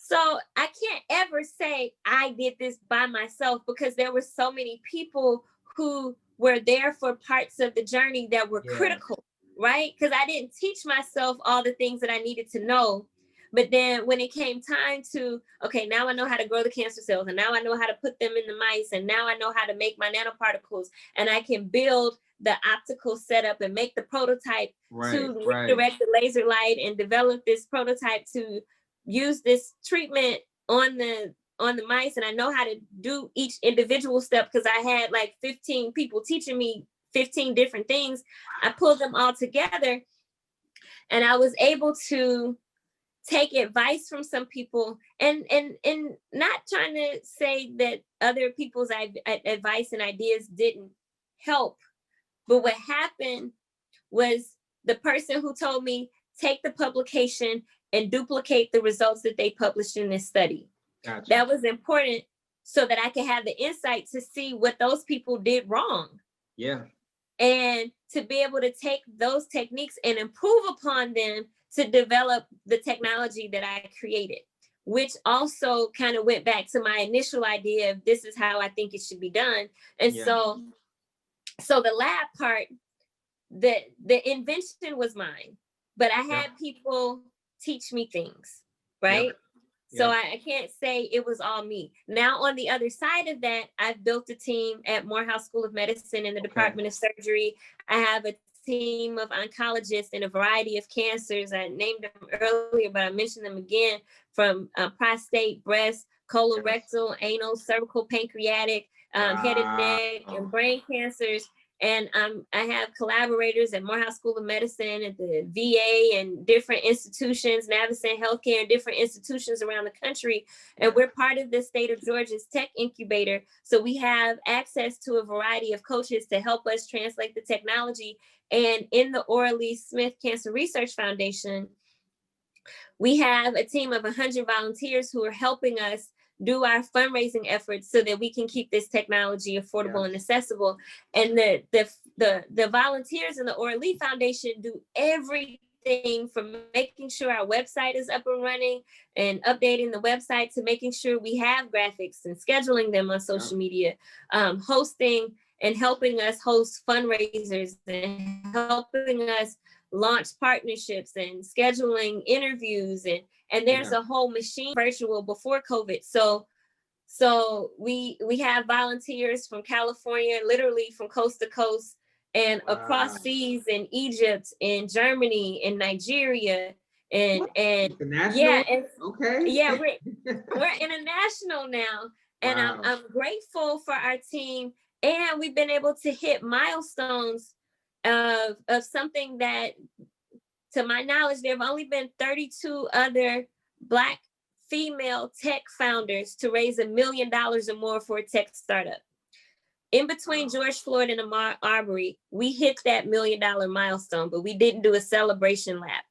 S2: So I can't ever say I did this by myself because there were so many people who were there for parts of the journey that were critical, right? Because I didn't teach myself all the things that I needed to know. But then when it came time to, okay, now I know how to grow the cancer cells, and now I know how to put them in the mice, and now I know how to make my nanoparticles, and I can build the optical setup and make the prototype to redirect the laser light and develop this prototype to use this treatment on the mice. And I know how to do each individual step because I had like 15 people teaching me 15 different things. I pulled them all together and I was able to take advice from some people and not trying to say that other people's advice and ideas didn't help. But what happened was the person who told me, take the publication and duplicate the results that they published in this study. Gotcha. That was important so that I could have the insight to see what those people did wrong. Yeah. And to be able to take those techniques and improve upon them to develop the technology that I created, which also kind of went back to my initial idea of this is how I think it should be done. And so the lab part, the invention was mine, but I had people teach me things, right? Yep. So I can't say it was all me. Now, on the other side of that, I've built a team at Morehouse School of Medicine in the Department of Surgery. I have a team of oncologists in a variety of cancers. I named them earlier, but I mentioned them again, from prostate, breast, colorectal, anal, cervical, pancreatic, head and neck, and brain cancers. And I have collaborators at Morehouse School of Medicine, at the VA, and different institutions, Navicent Healthcare, and different institutions around the country. And we're part of the state of Georgia's tech incubator. So we have access to a variety of coaches to help us translate the technology. And in the Ora Lee Smith Cancer Research Foundation, we have a team of 100 volunteers who are helping us do our fundraising efforts so that we can keep this technology affordable and accessible. And the volunteers in the Ora Lee Foundation do everything from making sure our website is up and running and updating the website to making sure we have graphics and scheduling them on social media, hosting and helping us host fundraisers and helping us launch partnerships and scheduling interviews, and there's a whole machine virtual before COVID. So we have volunteers from California, literally from coast to coast, and across seas in Egypt, in Germany, in Nigeria, and we're international now. And I'm grateful for our team, and we've been able to hit milestones of something that, to my knowledge, there have only been 32 other Black female tech founders to raise $1 million or more for a tech startup. In between George Floyd and Ahmaud Arbery, we hit that $1 million milestone, but we didn't do a celebration lap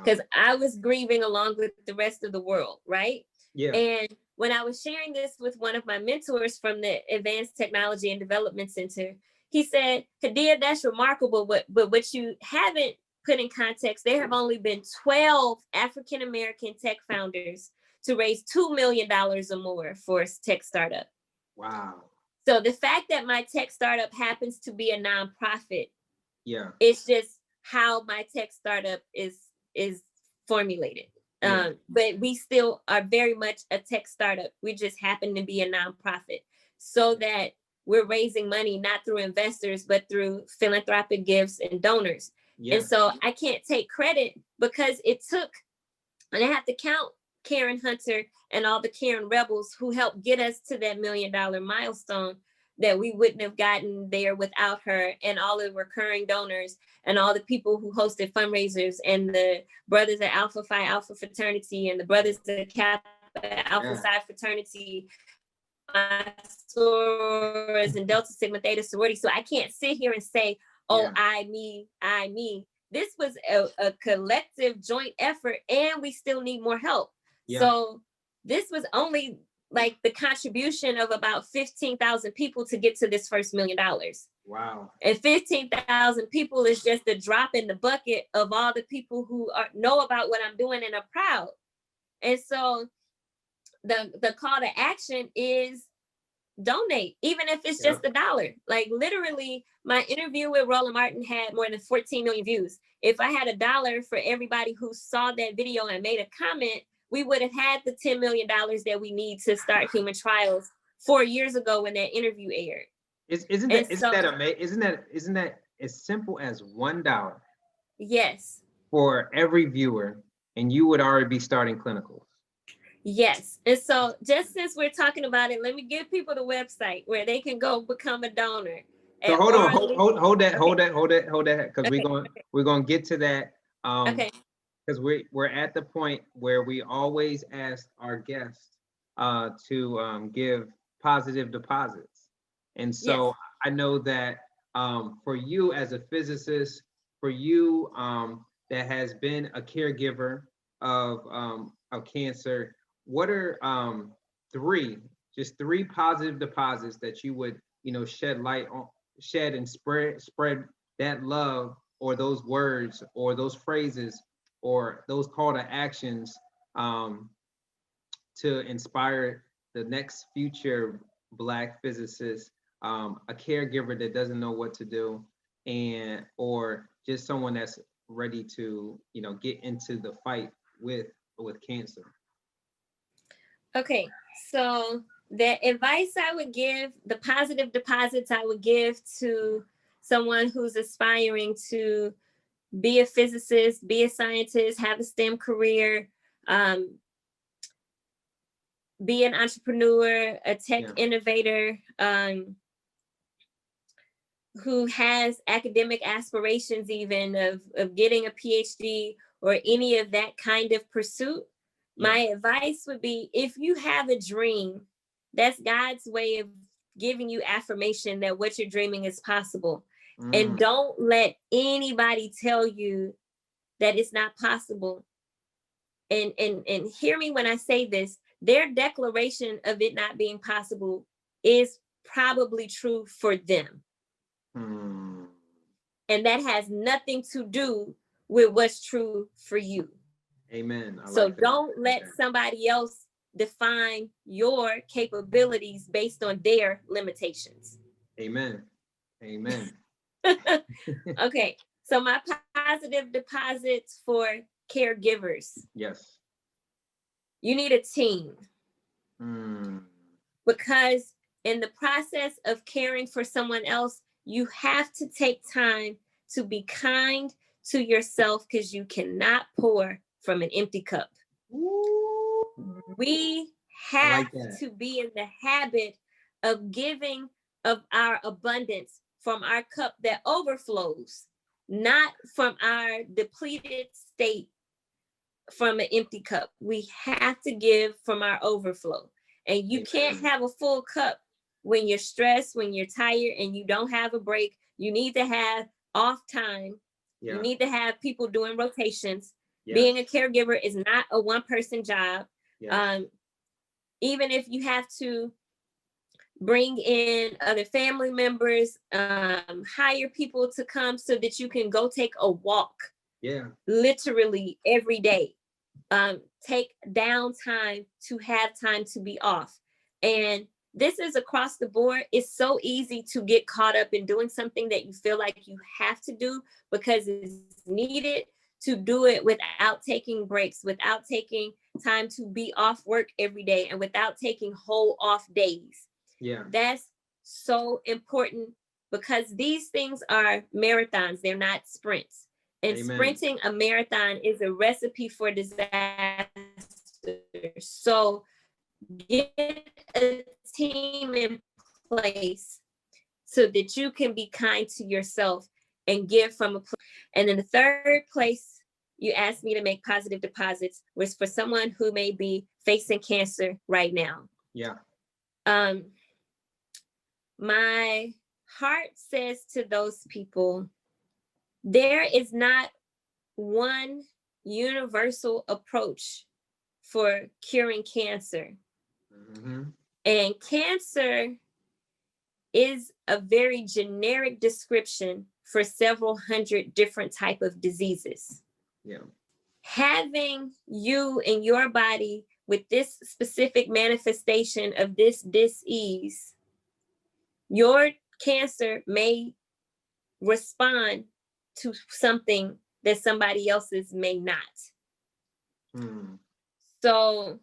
S2: because I was grieving along with the rest of the world, right? Yeah. And when I was sharing this with one of my mentors from the Advanced Technology and Development Center, he said, Hadiyah, that's remarkable, but what you haven't put in context, there have only been 12 African-American tech founders to raise $2 million or more for a tech startup. Wow. So the fact that my tech startup happens to be a nonprofit, it's just how my tech startup is formulated.
S1: Yeah.
S2: But we still are very much a tech startup. We just happen to be a nonprofit, so that we're raising money not through investors, but through philanthropic gifts and donors.
S1: Yeah.
S2: And so I can't take credit, because it took, and I have to count Karen Hunter and all the Karen rebels who helped get us to that $1 million milestone, that we wouldn't have gotten there without her, and all the recurring donors and all the people who hosted fundraisers, and the brothers at Alpha Phi Alpha fraternity, and the brothers at Kappa Alpha Psi fraternity, my sorors and Delta Sigma Theta sorority. So I can't sit here and say, oh, I, me. This was a collective joint effort, and we still need more help. Yeah. So this was only like the contribution of about 15,000 people to get to this first $1 million.
S1: Wow.
S2: And 15,000 people is just a drop in the bucket of all the people who know about what I'm doing and are proud. And so the call to action is donate, even if it's just $1. Like literally, my interview with Roland Martin had more than 14 million views. If I had $1 for everybody who saw that video and made a comment, we would have had the $10 million that we need to start human trials 4 years ago when that interview aired.
S1: Isn't that amazing? Isn't that as simple as $1?
S2: Yes.
S1: For every viewer, and you would already be starting clinicals.
S2: Yes. And so just since we're talking about it, let me give people the website where they can go become a donor.
S1: So hold that, because we're gonna get to that.
S2: Okay.
S1: Because we're at the point where we always ask our guests to give positive deposits. And so I know that for you as a physicist, for you that has been a caregiver of cancer, what are three positive deposits that you would shed light on, shed and spread that love, or those words, or those phrases, or those call to actions to inspire the next future Black physicist, a caregiver that doesn't know what to do, or just someone that's ready to get into the fight with cancer?
S2: Okay, so the advice I would give, the positive deposits I would give to someone who's aspiring to be a physicist, be a scientist, have a STEM career, be an entrepreneur, a tech innovator, who has academic aspirations even of getting a PhD or any of that kind of pursuit. My advice would be, if you have a dream, that's God's way of giving you affirmation that what you're dreaming is possible. And don't let anybody tell you that it's not possible. And hear me when I say this, their declaration of it not being possible is probably true for them. And that has nothing to do with what's true for you.
S1: Amen.
S2: So don't let somebody else define your capabilities based on their limitations.
S1: Amen. Amen.
S2: Okay, so my positive deposits for caregivers.
S1: Yes.
S2: You need a team. Because in the process of caring for someone else, you have to take time to be kind to yourself, because you cannot pour from an empty cup. We have to be in the habit of giving of our abundance from our cup that overflows, not from our depleted state from an empty cup. We have to give from our overflow. And you can't have a full cup when you're stressed, when you're tired, and you don't have a break. You need to have off time. You need to have people doing rotations. Being a caregiver is not a one-person job. Even if you have to bring in other family members, hire people to come so that you can go take a walk. Literally every day. Take downtime to have time to be off. And this is across the board. It's so easy to get caught up in doing something that you feel like you have to do because it's needed, to do it without taking breaks, without taking time to be off work every day, and without taking whole off days.
S1: Yeah.
S2: That's so important, because these things are marathons, they're not sprints. And
S1: Amen.
S2: sprinting a marathon is a recipe for disaster. So get a team in place so that you can be kind to yourself and give from a place. And then the third place you asked me to make positive deposits was for someone who may be facing cancer right now.
S1: Yeah.
S2: My heart says to those people, there is not one universal approach for curing cancer.
S1: Mm-hmm.
S2: And cancer is a very generic description for several hundred different type of diseases.
S1: Yeah.
S2: Having you in your body with this specific manifestation of this dis-ease, your cancer may respond to something that somebody else's may not. So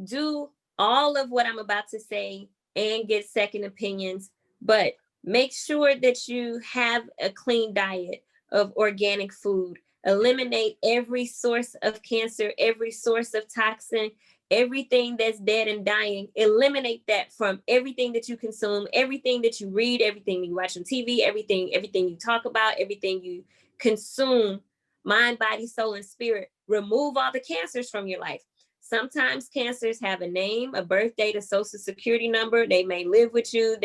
S2: do all of what I'm about to say and get second opinions, but make sure that you have a clean diet of organic food. Eliminate every source of cancer, every source of toxin, everything that's dead and dying. Eliminate that from everything that you consume, everything that you read, everything you watch on TV, everything you talk about, everything you consume, mind, body, soul, and spirit. Remove all the cancers from your life. Sometimes cancers have a name, a birth date, a social security number. They may live with you.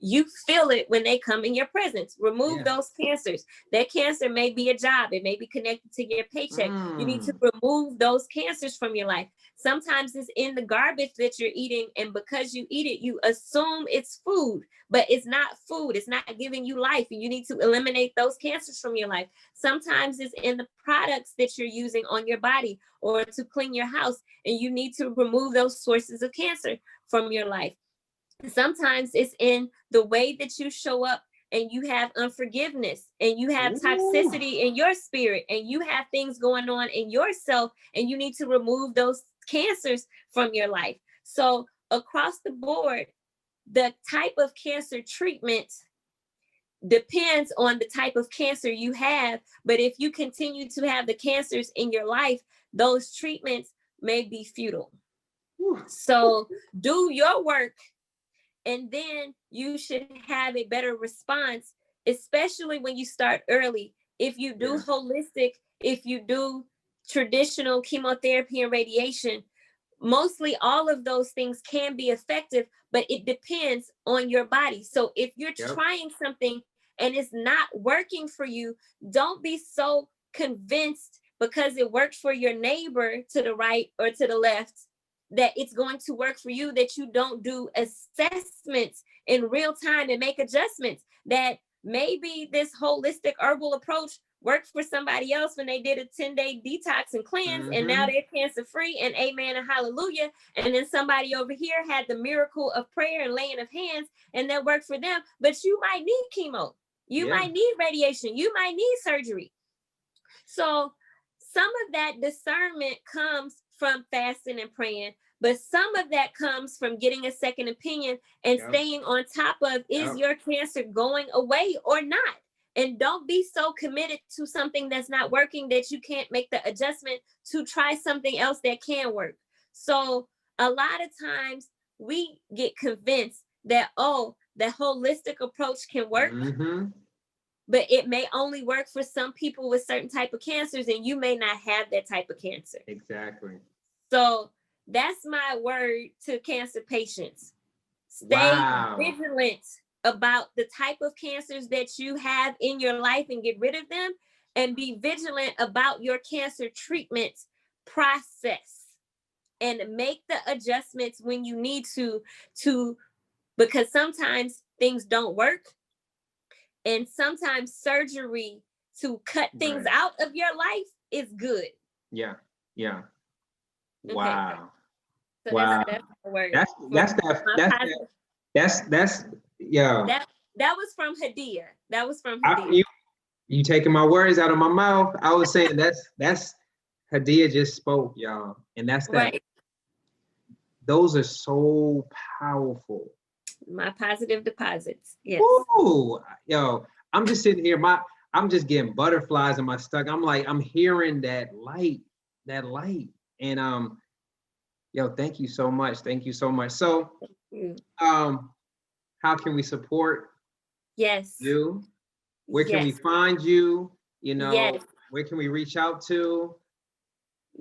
S2: You feel it when they come in your presence. Remove those cancers. That cancer may be a job. It may be connected to your paycheck. You need to remove those cancers from your life. Sometimes it's in the garbage that you're eating, and because you eat it, you assume it's food, but it's not food. It's not giving you life, and you need to eliminate those cancers from your life. Sometimes it's in the products that you're using on your body or to clean your house, and you need to remove those sources of cancer from your life. Sometimes it's in the way that you show up, and you have unforgiveness, and you have toxicity in your spirit, and you have things going on in yourself, and you need to remove those cancers from your life. So across the board, the type of cancer treatment depends on the type of cancer you have. But if you continue to have the cancers in your life, those treatments may be futile. So do your work, and then you should have a better response, especially when you start early. If you do holistic, if you do traditional chemotherapy and radiation, mostly all of those things can be effective, but it depends on your body. So if you're trying something and it's not working for you, don't be so convinced because it worked for your neighbor to the right or to the left that it's going to work for you, that you don't do assessments in real time and make adjustments. That maybe this holistic herbal approach worked for somebody else when they did a 10-day detox and cleanse, and now they're cancer free, and amen and hallelujah. And then somebody over here had the miracle of prayer and laying of hands, and that worked for them. But you might need chemo, you might need radiation, you might need surgery. So some of that discernment comes from fasting and praying, but some of that comes from getting a second opinion and staying on top of, is your cancer going away or not? And don't be so committed to something that's not working that you can't make the adjustment to try something else that can work. So a lot of times we get convinced that, oh, the holistic approach can work, but it may only work for some people with certain type of cancers, and you may not have that type of cancer.
S1: Exactly.
S2: So that's my word to cancer patients. Stay vigilant about the type of cancers that you have in your life and get rid of them, and be vigilant about your cancer treatment process and make the adjustments when you need to, because sometimes things don't work. And sometimes surgery to cut things out of your life is good.
S1: Yeah.
S2: Okay.
S1: Wow.
S2: So that's the word.
S1: That's
S2: That was from Hadiyah.
S1: You taking my words out of my mouth. I was saying that's Hadiyah just spoke, y'all. And that's that.
S2: Right.
S1: Those are so powerful.
S2: My positive deposits. Yes.
S1: Ooh, yo, I'm just sitting here. I'm just getting butterflies in my stomach. I'm like, I'm hearing that light. And yo, thank you so much. Thank you so much. So how can we support
S2: Yes.
S1: you? Where can we
S2: Yes.
S1: find you? You know,
S2: Yes.
S1: where can we reach out to?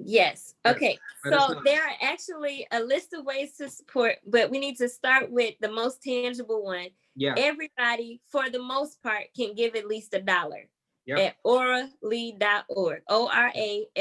S2: Yes. Okay.
S1: Let us
S2: So
S1: know.
S2: there are actually a list of ways to support, but we need to start with the most tangible one.
S1: Yeah.
S2: Everybody, for the most part, can give at least $1
S1: Yep.
S2: at oralee.org, ORALEE.org,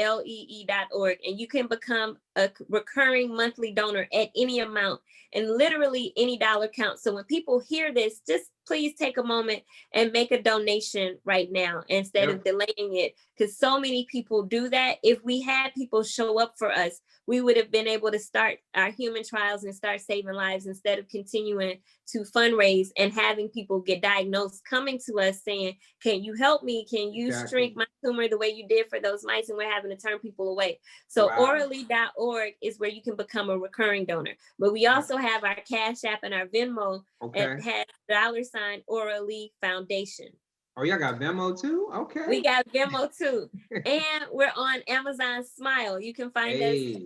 S2: and you can become a recurring monthly donor at any amount, and literally any dollar counts. So when people hear this, just please take a moment and make a donation right now instead of delaying it, because so many people do that. If we had people show up for us, we would have been able to start our human trials and start saving lives instead of continuing to fundraise and having people get diagnosed, coming to us saying, can you help me? Can you shrink my tumor the way you did for those mice? And we're having to turn people away. So oralee.org is where you can become a recurring donor. But we also have our Cash App and our Venmo. It has $ Ora Lee Foundation.
S1: Oh, y'all got Venmo too? Okay.
S2: We got Venmo too. And we're on Amazon Smile. You can find us,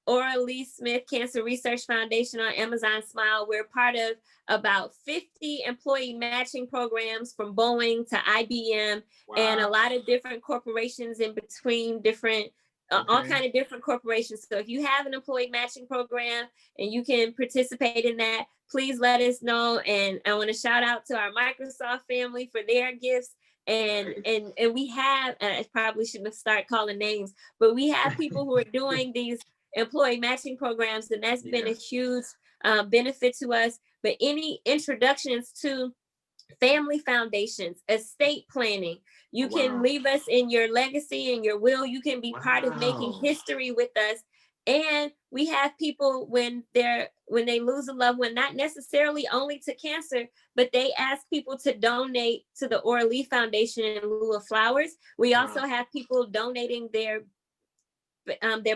S2: Ora Lee Smith Cancer Research Foundation, on Amazon Smile. We're part of about 50 employee matching programs, from Boeing to IBM, and a lot of different corporations in between, different all kind of different corporations. So if you have an employee matching program and you can participate in that, please let us know. And I want to shout out to our Microsoft family for their gifts. And we have, I probably shouldn't have started calling names, but we have people who are doing these employee matching programs, and that's been a huge benefit to us. But any introductions to family foundations, estate planning, you can leave us in your legacy and your will. You can be part of making history with us. And we have people when they lose a loved one, not necessarily only to cancer, but they ask people to donate to the Ora Lee Foundation in lieu of flowers. We also have people donating their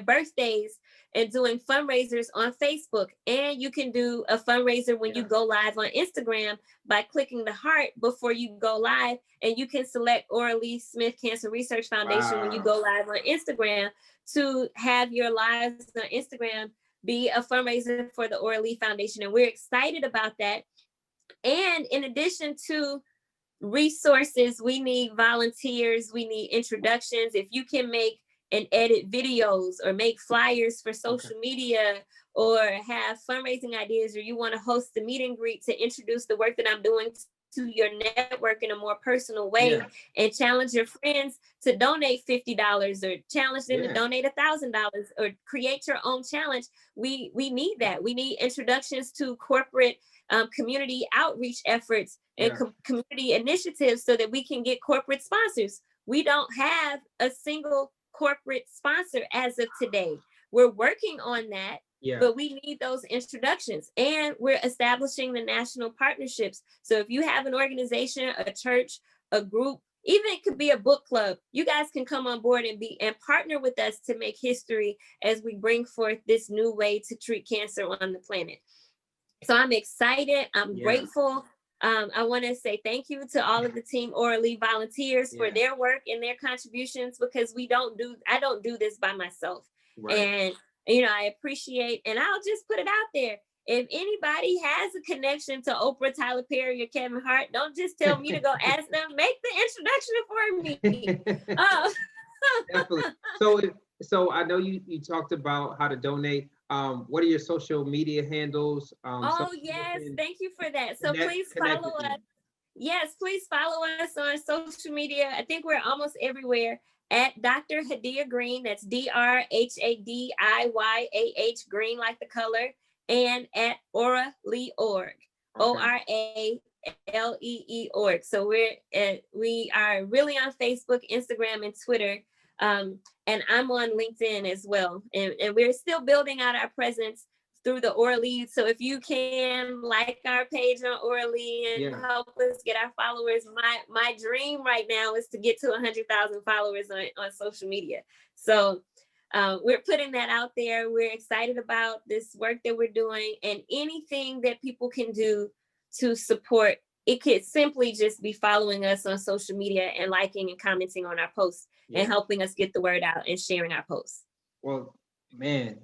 S2: birthdays and doing fundraisers on Facebook. And you can do a fundraiser when you go live on Instagram by clicking the heart before you go live, and you can select Ora Lee Smith Cancer Research Foundation when you go live on Instagram to have your lives on Instagram be a fundraiser for the Ora Lee Foundation. And we're excited about that. And in addition to resources, we need volunteers, we need introductions. If you can make and edit videos or make flyers for social media, or have fundraising ideas, or you want to host a meet and greet to introduce the work that I'm doing to your network in a more personal way, and challenge your friends to donate $50, or challenge them to donate $1,000, or create your own challenge. We need that. We need introductions to corporate community outreach efforts and community initiatives so that we can get corporate sponsors. We don't have a single corporate sponsor as of today. We're working on that, but we need those introductions, and we're establishing the national partnerships. So if you have an organization, a church, a group, even it could be a book club, you guys can come on board and partner with us to make history as we bring forth this new way to treat cancer on the planet. So I'm excited. I'm grateful. I want to say thank you to all of the team Ora Lee volunteers for their work and their contributions, because I don't do this by myself. And, I appreciate, and I'll just put it out there. If anybody has a connection to Oprah, Tyler Perry, or Kevin Hart, don't just tell me to go ask them. Make the introduction for me.
S1: Definitely. So I know you talked about how to donate. What are your social media handles?
S2: Thank you for that. So please follow us. Yes, please follow us on social media. I think we're almost everywhere at Dr. Hadiyah Green. That's DrHadiyah Green, like the color, and at Ora Lee org, ORALEE org. So we are really on Facebook, Instagram, and Twitter. And I'm on LinkedIn as well. And we're still building out our presence through the Ora Lee. So if you can like our page on Ora Lee and help us get our followers, my dream right now is to get to 100,000 followers on social media. So we're putting that out there. We're excited about this work that we're doing, and anything that people can do to support. It could simply just be following us on social media and liking and commenting on our posts and helping us get the word out and sharing our posts.
S1: Well, man,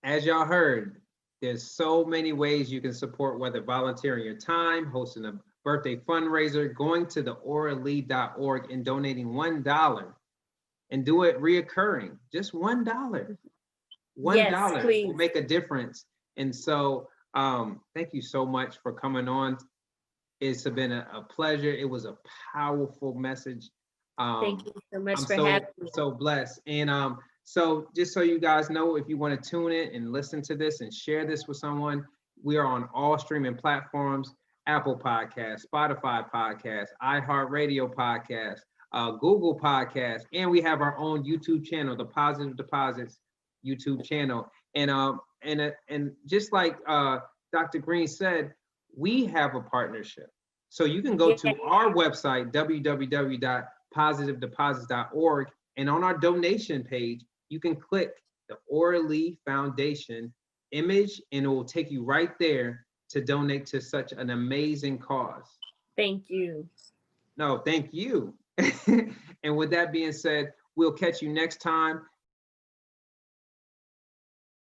S1: as y'all heard, there's so many ways you can support, whether volunteering your time, hosting a birthday fundraiser, going to the oralee.org and donating $1 and do it reoccurring. Just $1. $1 will make a difference. And so thank you so much for coming on. It's been a pleasure. It was a powerful message.
S2: Thank you so much for having me.
S1: I'm so blessed. And so just so you guys know, if you want to tune in and listen to this and share this with someone, we are on all streaming platforms: Apple Podcasts, Spotify Podcasts, iHeartRadio Podcasts, Google Podcasts, and we have our own YouTube channel, the Positive Deposits YouTube channel. And just like Dr. Green said, we have a partnership. So you can go to our website, www.positivedeposits.org, and on our donation page, you can click the Ora Lee Foundation image, and it will take you right there to donate to such an amazing cause.
S2: Thank you.
S1: No, thank you. And with that being said, we'll catch you next time.